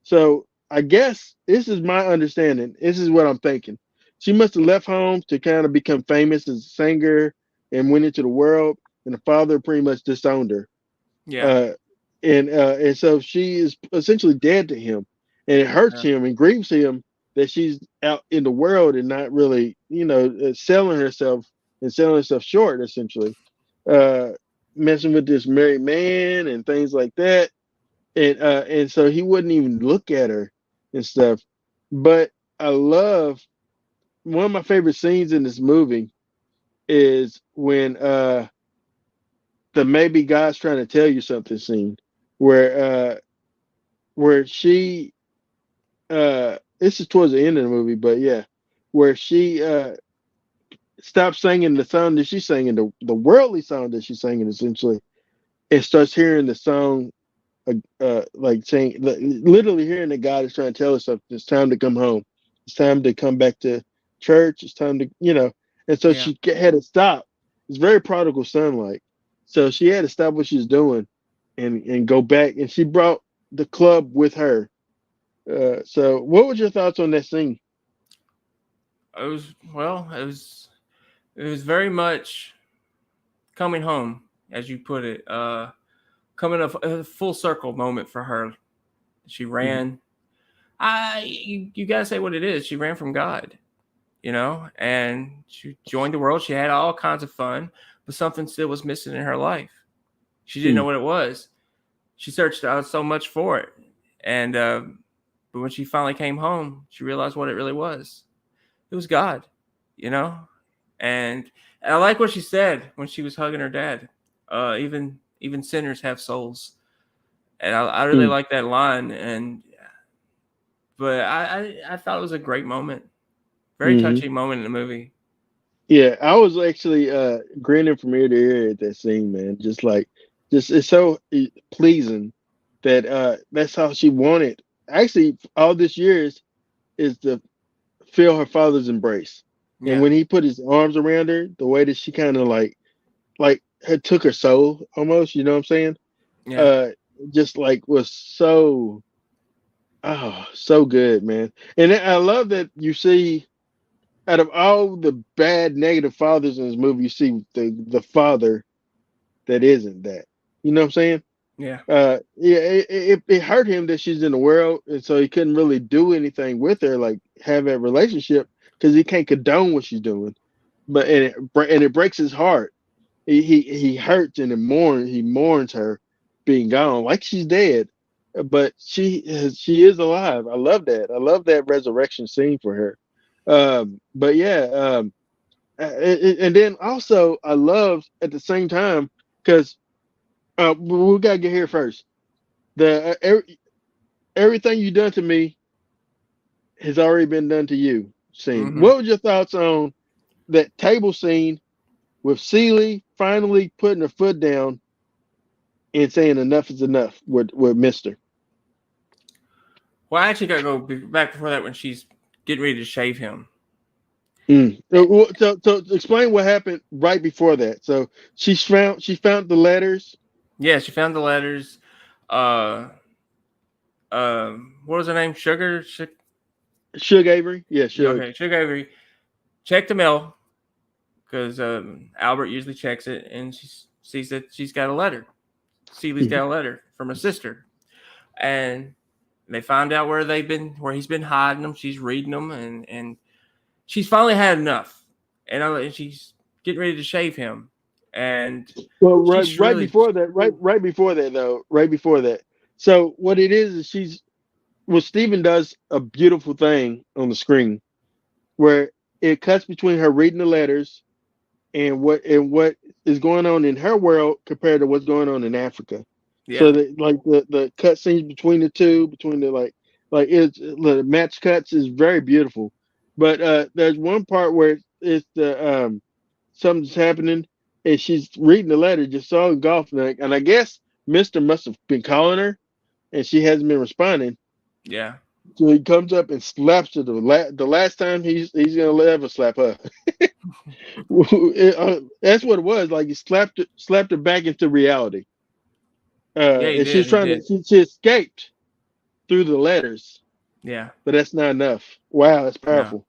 So I guess this is my understanding. This is what I'm thinking. She must have left home to kind of become famous as a singer and went into the world, and the father pretty much disowned her. Yeah, Uh, and so she is essentially dead to him, and it hurts yeah. him and grieves him that she's out in the world and not really, selling herself and selling herself short, essentially, uh, messing with this married man and things like that, and so he wouldn't even look at her and stuff. But I love one of my favorite scenes in this movie is when the maybe God's trying to tell you something scene where where she this is towards the end of the movie, but yeah, where she stops singing the song that she's singing, the worldly song that she's singing, essentially, and starts hearing the song, like saying, literally hearing that God is trying to tell us something. It's time to come home. It's time to come back to church. It's time to, And so Yeah. she had to stop. It's very prodigal son like. So she had to stop what she's doing, and go back. And she brought the club with her. So what was your thoughts on that scene? It was well. It was very much coming home, as you put it. Coming a full circle moment for her. She Mhm. ran. You gotta say what it is. She ran from God, and she joined the world. She had all kinds of fun, but something still was missing in her life. She didn't know Mm. what it was. She searched out so much for it, and but when she finally came home, she realized what it really was. It was God, you know. And I like what she said when she was hugging her dad. Even sinners have souls, and I really Mm. like that line. But I thought it was a great moment, very Hmm. touching moment in the movie. Yeah, I was actually grinning from ear to ear at that scene, man. Just it's so pleasing that that's how she wanted. Actually, all this year is to feel her father's embrace. And Yeah, when he put his arms around her, the way that she kind of like had took her soul almost, you know what I'm saying? yeah. Uh just like was so, so good, man. And I love that you see, out of all the bad negative fathers in this movie, you see the father that isn't that. You know what I'm saying? Yeah, Yeah, it hurt him that she's in the world, and so he couldn't really do anything with her, like have that relationship, because he can't condone what she's doing. But and it breaks his heart. He hurts and he mourns her being gone, like she's dead, but she is alive. I love that. I love that resurrection scene for her. But yeah, and then also I love at the same time, because we gotta get here first. Everything you done to me has already been done to you. Scene. hmm What was your thoughts on that table scene with Celie finally putting her foot down and saying enough is enough with Mister? Well, I actually gotta go back before that when she's getting ready to shave him. Mm. So explain what happened right before that. So she found the letters. Yeah, she found the letters. Uh, what was her name? Sugar. Suge Avery, yeah, Suge. Okay, Sugar Avery. Checked the mail because Albert usually checks it, and she sees that she's got a letter. Celie's Mhm. got a letter from her sister, and they find out where he's been hiding them. She's reading them, and she's finally had enough, and she's getting ready to shave him, and Well, she's right really, before that, right before that though, right before that. So what it is she's well, Steven does a beautiful thing on the screen where it cuts between her reading the letters and what is going on in her world compared to what's going on in Africa. So yeah, that like the cut scenes between the two, between the like it's the match cuts is very beautiful. But there's one part where it's the something's happening and she's reading the letter, just saw golf, and I guess Mister must have been calling her and she hasn't been responding. yeah, So he comes up and slaps her the last time he's gonna ever slap her. That's what it was. Like he slapped her back into reality. yeah. He And she's did. He trying to did. she escaped through the letters, Yeah, but that's not enough. Wow, that's no, powerful.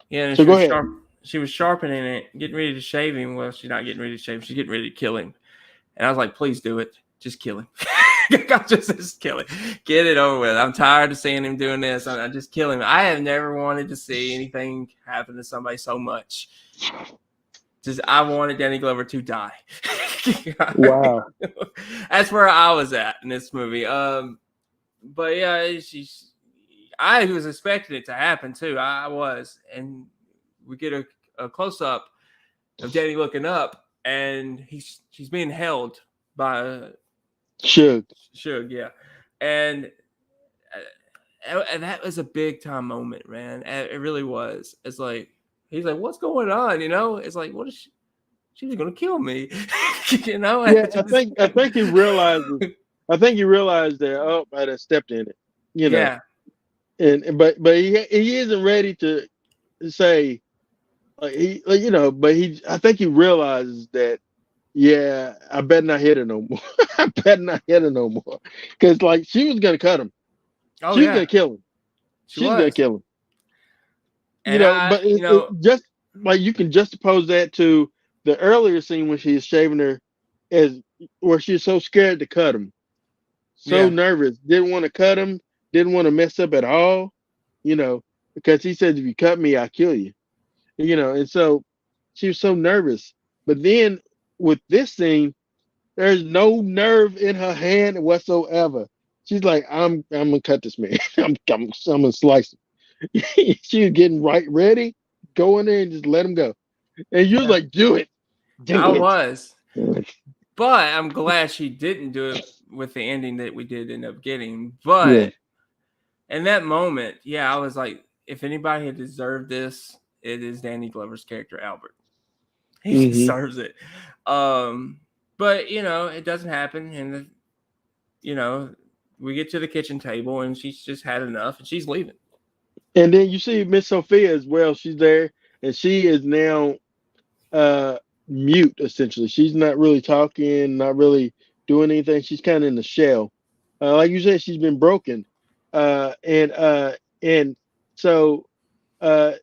yeah. And So she go was ahead. sharp. She was sharpening it, getting ready to shave him. Well, she's not getting ready to shave him. She's getting ready to kill him. And I was like, please do it. Just kill him. just kill him. Get it over with. I'm tired of seeing him doing this. I just kill him. I have never wanted to see anything happen to somebody so much. Just I wanted Danny Glover to die. Wow. That's where I was at in this movie. But yeah, she's. I was expecting it to happen too. I was, and we get a close up of Danny looking up, and she's being held by Suge. Suge, yeah, and and that was a big time moment, man. It really was. It's like he's like, "What's going on?" You know, it's like, "What is she? She's gonna kill me," you know. Yeah, It just, I think he realizes. I think he realized that I done stepped in it, you know, yeah, and but he isn't ready to say like he like, you know, but he I think he realizes that yeah, I better not hit her no more. I better not hit her no more because like she was gonna cut him, oh she was yeah, gonna kill him, she she's gonna was, kill him, you and know. But you it know, just like you can juxtapose that to the earlier scene when she's shaving her, as where she's so scared to cut him, so yeah, nervous, didn't want to cut him, didn't want to mess up at all, you know, because he said if you cut me, I'll kill you, you know. And so she was so nervous. But then with this scene, there's no nerve in her hand whatsoever. She's like, I'm gonna cut this man. I'm gonna slice him. She was getting right ready, go in there and just let him go. And you was yeah. like, do it, I do it, was, do it. but I'm glad she didn't do it with the ending that we did end up getting. Yeah. But in that moment, yeah, I was like, if anybody had deserved this, it is Danny Glover's character Albert. He Hmm. deserves it. Um, but you know, it doesn't happen, and you know, we get to the kitchen table, and she's just had enough, and she's leaving. And then you see Miss Sophia as well. She's there, and she is now uh mute essentially. She's not really talking, not really doing anything. She's kind of in the shell. Like you said, she's been broken. And so uh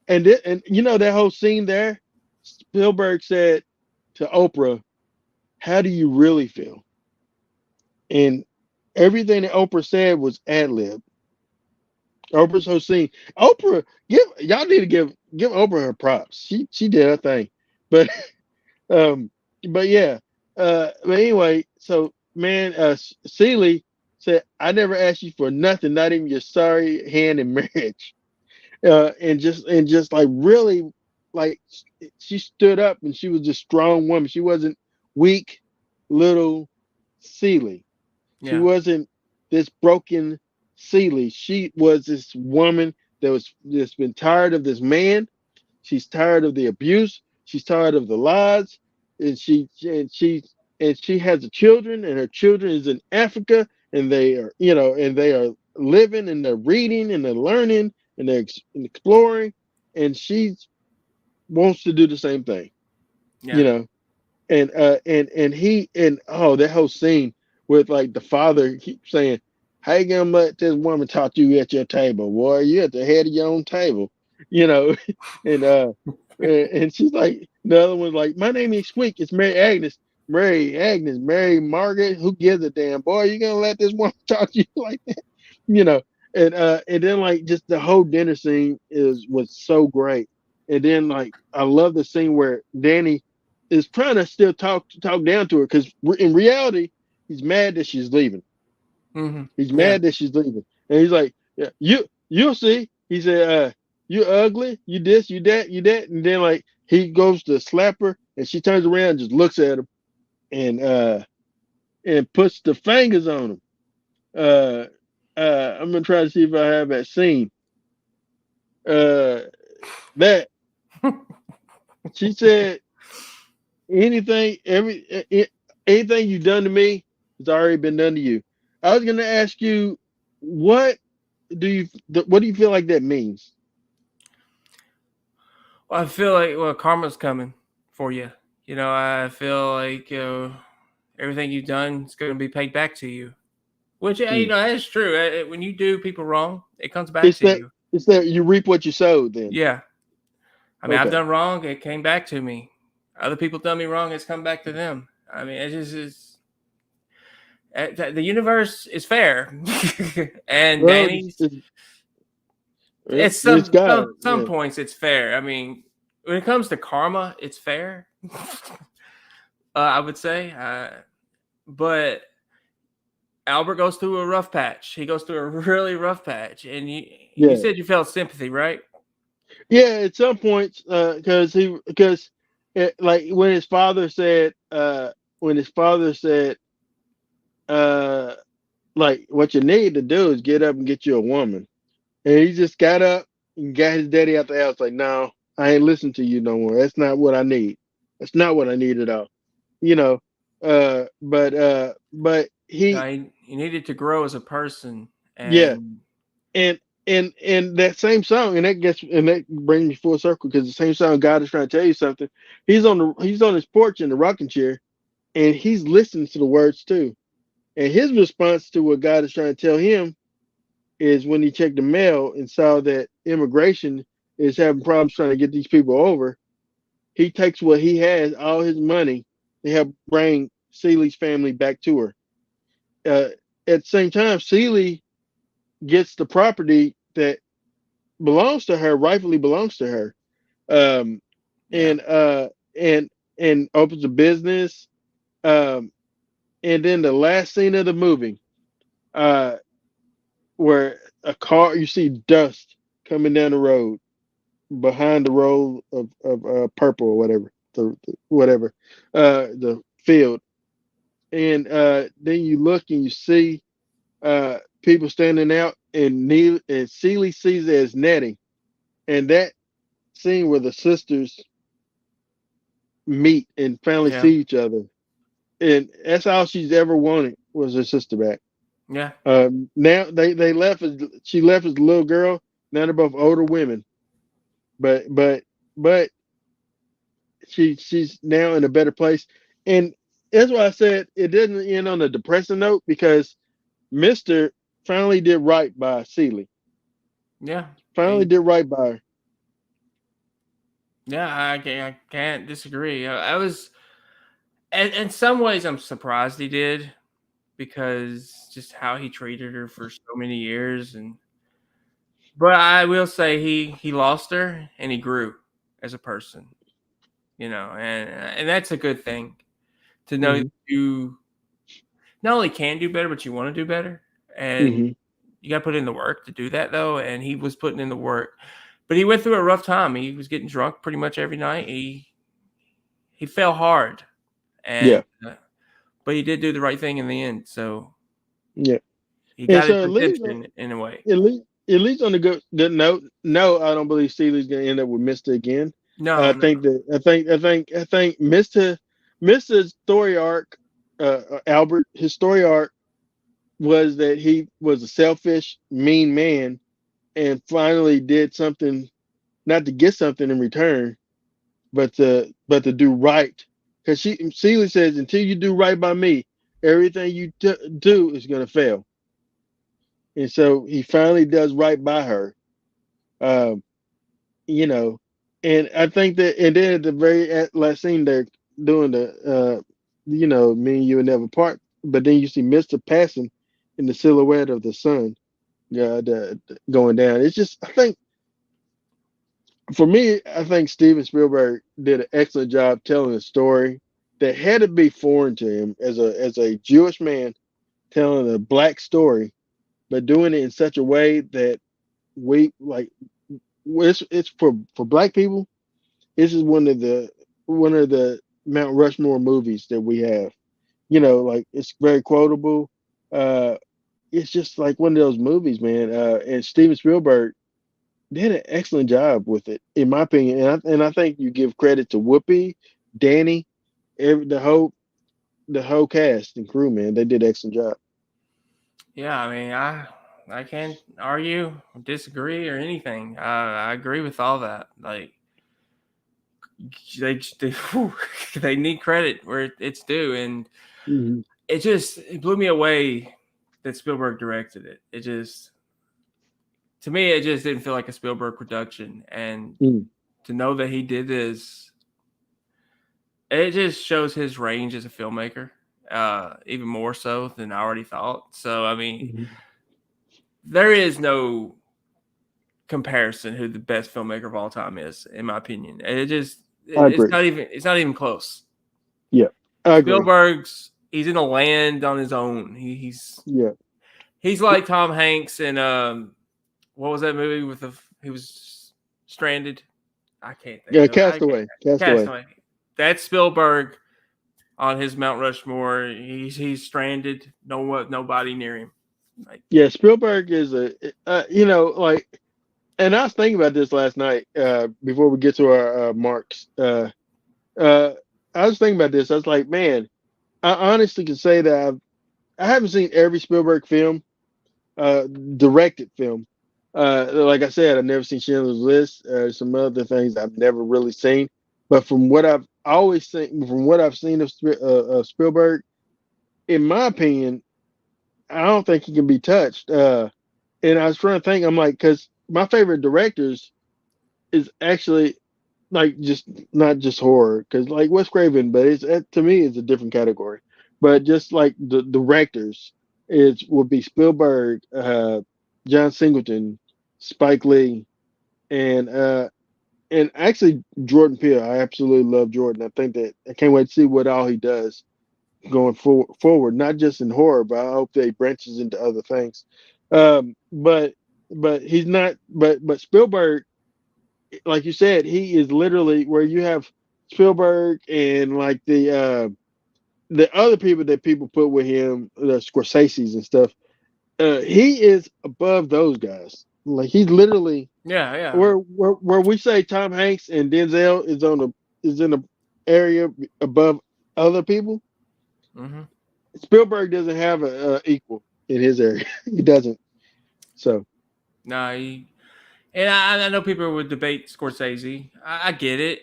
and you know that whole scene there, Spielberg said to Oprah, "How do you really feel?" And everything that Oprah said was ad lib. Oprah's whole scene. Oprah, give y'all need to give Oprah her props. She did her thing. But Um, but yeah. But anyway, so man, Celie said, "I never asked you for nothing, not even your sorry hand in marriage." And just like really, like she stood up and she was a strong woman. She wasn't weak, little Celie. She Yeah, wasn't this broken Celie. She was this woman that was just been tired of this man. She's tired of the abuse. She's tired of the lies, and she has the children, and her children is in Africa, and they are and they are living, and they're reading, and they're learning, and they're exploring, and she wants to do the same thing, you yeah, know. And he and oh that whole scene with like the father keep saying, "How you gonna let this woman talk to you at your table, boy? You at the head of your own table," you know. and and she's like the other one's like, "My name is Squeak. It's Mary Agnes, Mary Margaret. Who gives a damn, boy? You gonna let this woman talk to you like that, you know?" And then like just the whole dinner scene was so great. And then like I love the scene where Danny is trying to still talk down to her because in reality he's mad that she's leaving. hmm, He's yeah, mad that she's leaving, and he's like, "Yeah, you'll see." He said, "You ugly, you this, you that, you that," and then like he goes to slap her, and she turns around, and just looks at him, and puts the fingers on him. Uh, I'm gonna try to see if I have that scene. Uh, that she said, anything, anything you've done to me has already been done to you. I was gonna ask you, what what do you feel like that means? well, I feel like karma's coming for you. You know, I feel like everything you've done is going to be paid back to you. Which you Hmm. know that's true. When you do people wrong, it comes back It's to that you. it's that you reap what you sow. Then Yeah, I mean, I've okay, done wrong. It came back to me. Other people done me wrong. It's come back to them. I mean, it just is. The universe is fair, and well, Danny's. well, It's it's God. some Yeah, points it's fair. I mean, when it comes to karma, it's fair. I would say, but Albert goes through a rough patch. He goes through a really rough patch, and you yeah, said you felt sympathy, right? yeah. At some points, because like when his father said, uh, like what you need to do is get up and get you a woman. And he just got up and got his daddy out the house. Like, no, I ain't listen to you no more. That's not what I need. That's not what I need at all. You know. But he, He needed to grow as a person, yeah, and and and that same song, and that brings me full circle because the same song, God is trying to tell you something. He's on his porch in the rocking chair, and he's listening to the words too. And his response to what God is trying to tell him is when he checked the mail and saw that immigration is having problems trying to get these people over. He takes what he has, all his money, to help bring Ceely's family back to her. Uh, at the same time, Ceely gets the property that belongs to her, rightfully belongs to her, um, yeah, and and opens a business. Um, and then the last scene of the movie, uh, where a car, you see dust coming down the road behind the row of purple or whatever, whatever, the field, and then you look and you see people standing out, and Neil and Celie sees it as Nettie, and that scene where the sisters meet and finally yeah, see each other, and that's all she's ever wanted was her sister back. yeah, Now they left as she left as a little girl. Now they're both older women, but but she's now in a better place, and that's why I said it didn't end on a depressing note because Mister finally did right by Celie. yeah. Finally He, did right by her. yeah, I can't disagree. I was, in some ways, I'm surprised he did because just how he treated her for so many years, and but I will say he lost her and he grew as a person, and that's a good thing to know Hmm. you not only can do better, but you want to do better, and Hmm. you got to put in the work to do that though. And he was putting in the work, but he went through a rough time. He was getting drunk pretty much every night. He fell hard, and Yeah, but he did do the right thing in the end. So yeah. he And got his so redemption in a way. at least on the good note, no, I don't believe Celia's going to end up with Mister again. No, no, I think Mister's story arc, Albert, his story arc was that he was a selfish, mean man, and finally did something not to get something in return, but to do right. Because Celia says, until you do right by me, everything you do is going to fail. And so he finally does right by her. Um, you know, and I think that, and then at the very last scene, they're doing me and you will never part. But then you see Mister passing in the silhouette of the sun, going down. It's just, I think, for me, I think Steven Spielberg did an excellent job telling a story that had to be foreign to him as a Jewish man telling a black story, but doing it in such a way that we like. It's for black people. This is one of the Mount Rushmore movies that we have. Like it's very quotable. Uh, it's just like one of those movies, man. And Steven Spielberg did an excellent job with it, in my opinion. And I think you give credit to Whoopi, Danny, the whole cast and crew, man. They did an excellent job. yeah. I mean, I can't argue, disagree, or anything. I agree with all that. Like they they need credit where it's due, and Hmm. it blew me away that Spielberg directed it. It just to me it just didn't feel like a Spielberg production, and Hmm. to know that he did this, it just shows his range as a filmmaker, even more so than I already thought. So I mean, Hmm. there is no comparison who the best filmmaker of all time is, in my opinion. I It's agree. it's not even close. Yeah, I agree. Spielberg's he's in a land on his own. Yeah, He's like Tom Hanks in what was that movie with he was stranded? I can't think yeah. of it. I can't. Castaway, Castaway. Castaway. That's Spielberg on his Mount Rushmore. He's stranded. Nobody near him. Like, Yeah, Spielberg is you know, like, and I was thinking about this last night before we get to our marks. Uh, I was thinking about this. I was like, man, I honestly can say that I haven't seen every Spielberg film, directed film. Like I said, I've never seen Schindler's List. Some other things I've never really seen. But from what I've always seen, from what I've seen of Spielberg, in my opinion, I don't think he can be touched. And I was trying to think, I'm like, because my favorite directors is actually like just not just horror, because like Wes Craven, but it's to me it's a different category. But just like the directors, it would be Spielberg, John Singleton, Spike Lee, and actually Jordan Peele. I absolutely love Jordan. I think that I can't wait to see what all he does going forward, not just in horror, but I hope that he branches into other things. But he's not. But Spielberg, like you said, he is literally where you have Spielberg and like the other people that people put with him, the Scorsese's and stuff. He is above those guys. Like he's literally yeah, yeah. where we say Tom Hanks and Denzel is in the area above other people. Mm-hmm. Spielberg doesn't have a equal in his area. He doesn't. So No, and I know people would debate Scorsese. I get it,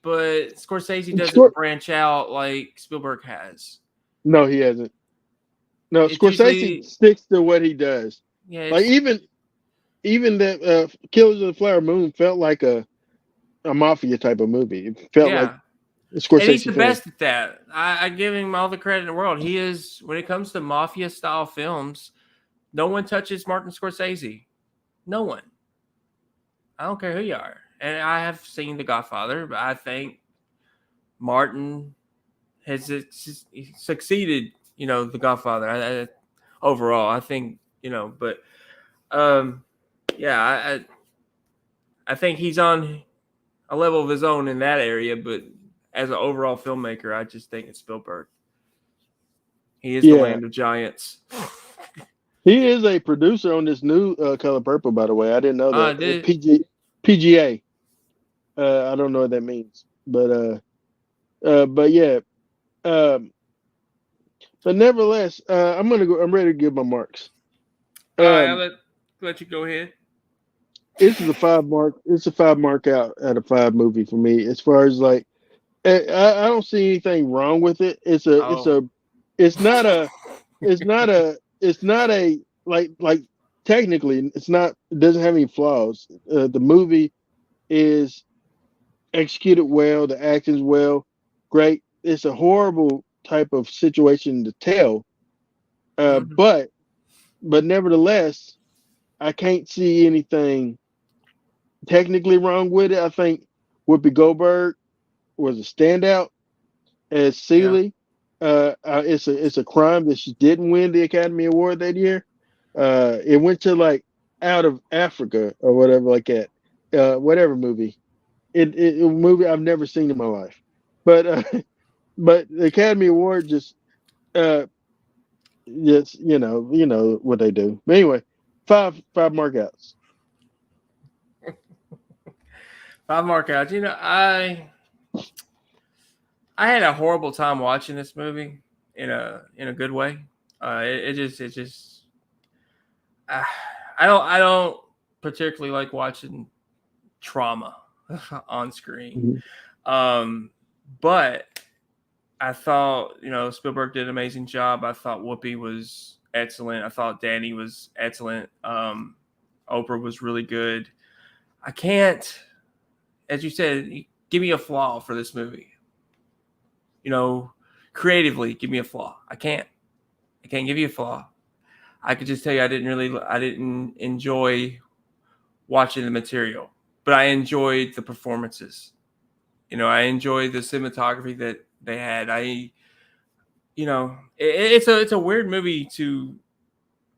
but Scorsese doesn't Scor- branch out like Spielberg has. no, he hasn't. No, It's Scorsese usually, sticks to what he does. yeah, Like it's even that Killers of the Flower Moon felt like a mafia type of movie. It felt like yeah, a and he's Scorsese the film. best at that. I give him all the credit in the world. He is when it comes to mafia style films. No one touches Martin Scorsese. No one. I don't care who you are. And I have seen The Godfather, but I think Martin has succeeded. The Godfather. Overall, I think but um, yeah, I think he's on a level of his own in that area. But as an overall filmmaker, I just think it's Spielberg. He is the Yeah, land of giants. he is a producer on this new Color Purple. By the way, I didn't know that. Did PGA. I don't know what that means, but yeah. Um, but nevertheless, I'm gonna go. I'm ready to give my marks. all right? I'll Um, let you go ahead. this is a 5 mark. It's a 5 mark out of 5 movie for me. As far as like, I don't see anything wrong with it. Oh, It's not a, it's not a like technically it's not. It doesn't have any flaws. The movie is executed well. The acting's well, great. It's a horrible type of situation to tell, mm-hmm. but nevertheless, I can't see anything technically wrong with it. I think Whoopi Goldberg was a standout as Yeah, Celie. It's a crime that she didn't win the Academy Award that year. It went to like Out of Africa or whatever like that. Whatever movie. A movie I've never seen in my life. But but the Academy Award uh just you know what they do. But anyway, five markouts. 5 markouts. I had a horrible time watching this movie in a good way. It just uh, I don't particularly like watching trauma on screen. Mhm. Um, but I thought Spielberg did an amazing job. I thought Whoopi was excellent. I thought Danny was excellent. Oprah was really good. I can't, as you said, give me a flaw for this movie. You know, creatively, give me a flaw. I can't. I can't give you a flaw. I could just tell you I didn't enjoy watching the material, but I enjoyed the performances. I enjoyed the cinematography that they had. It's a weird movie to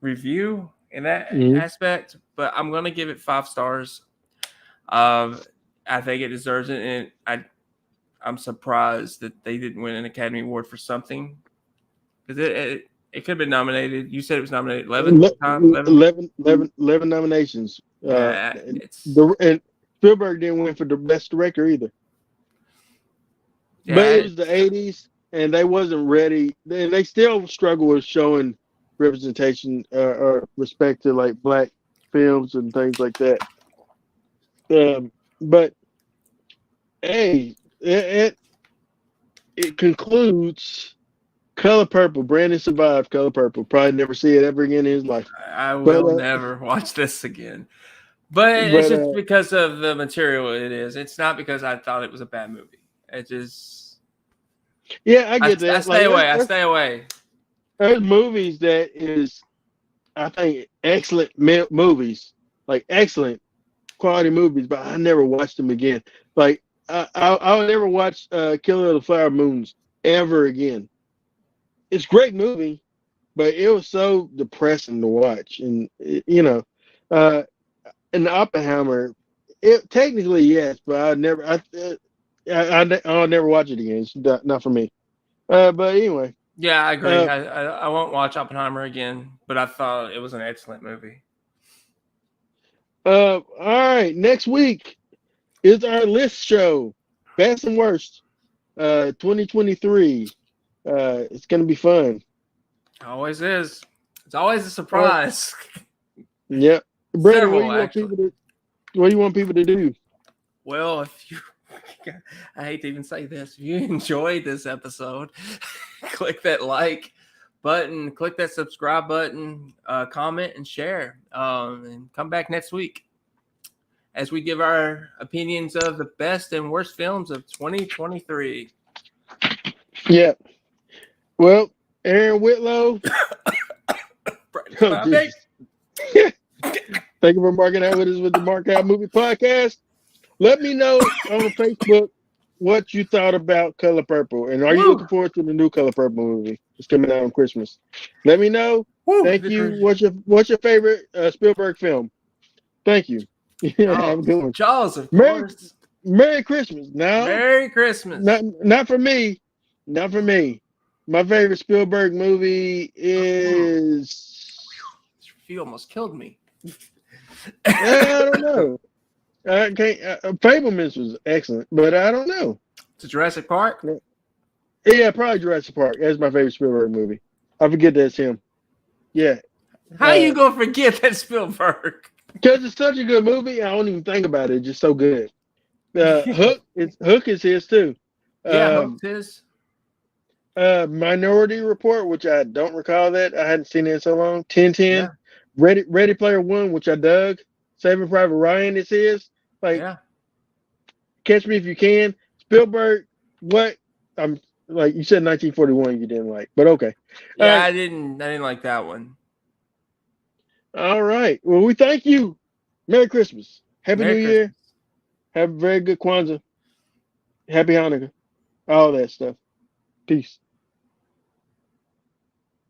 review in that Mhm. aspect, but I'm gonna give it 5 stars. Um, I think it deserves it, and I'm surprised that they didn't win an Academy Award for something because It could have been nominated. You said it was nominated 11 times. 11 nominations. It's And Spielberg didn't win for the best director either. But yeah. it was the 80s, and they wasn't ready. And they still struggle with showing representation or respect to like black films and things like that. But hey, it concludes Color Purple. Brandon survived Color Purple. Probably never see it ever again in his life. I will never watch this again. But it's just because of the material it is. It's not because I thought it was a bad movie. It just I get that. I stay away. I stay away. There's movies that is, I think, excellent movies, like excellent quality movies, but I never watched them again. Like I'll never watch Killer of the Flower Moons ever again. It's a great movie, but it was so depressing to watch, and and Oppenheimer, it technically yes, but I'll never watch it again. It's not for me. But anyway. Yeah, I agree. I won't watch Oppenheimer again, but I thought it was an excellent movie. All right, next week is our list show, best and worst, 2023. It's gonna be fun. Always is. It's always a surprise. Yep. Brandon, what do you want people to do? Well, if you, I hate to even say this, if you enjoyed this episode, click that like button, click that subscribe button, comment and share, and come back next week as we give our opinions of the best and worst films of 2023. Yeah. Well, Aaron Whitlow. Thank you for marking out with us with the Mark Out Movie Podcast. Let me know on Facebook what you thought about Color Purple, and are you looking forward to the new Color Purple movie? It's coming out on Christmas. Let me know. Thank you. What's your favorite Spielberg film? Thank you. Have a good one. Jaws, of course. Merry Christmas. No. Merry Christmas. Not for me. Not for me. My favorite Spielberg movie is. You almost killed me. I don't know. I can't. Fablemans was excellent, but I don't know. To Jurassic Park? Yeah, probably Jurassic Park. That's my favorite Spielberg movie. I forget that's him. Yeah. How you gonna forget that Spielberg? Because it's such a good movie, I don't even think about it. It's just so good. Hook is his too. Yeah, Hook's his. Minority Report, which I don't recall that. I hadn't seen it in so long. 10-10. Yeah. Ready Player One, which I dug. Saving Private Ryan is his. Catch Me If You Can. Spielberg, what? I'm like you said 1941 you didn't like, but okay. Yeah, I didn't like that one. All right. Well, we thank you. Merry Christmas. Happy New Year. Have a very good Kwanzaa. Happy Hanukkah. All that stuff. Peace.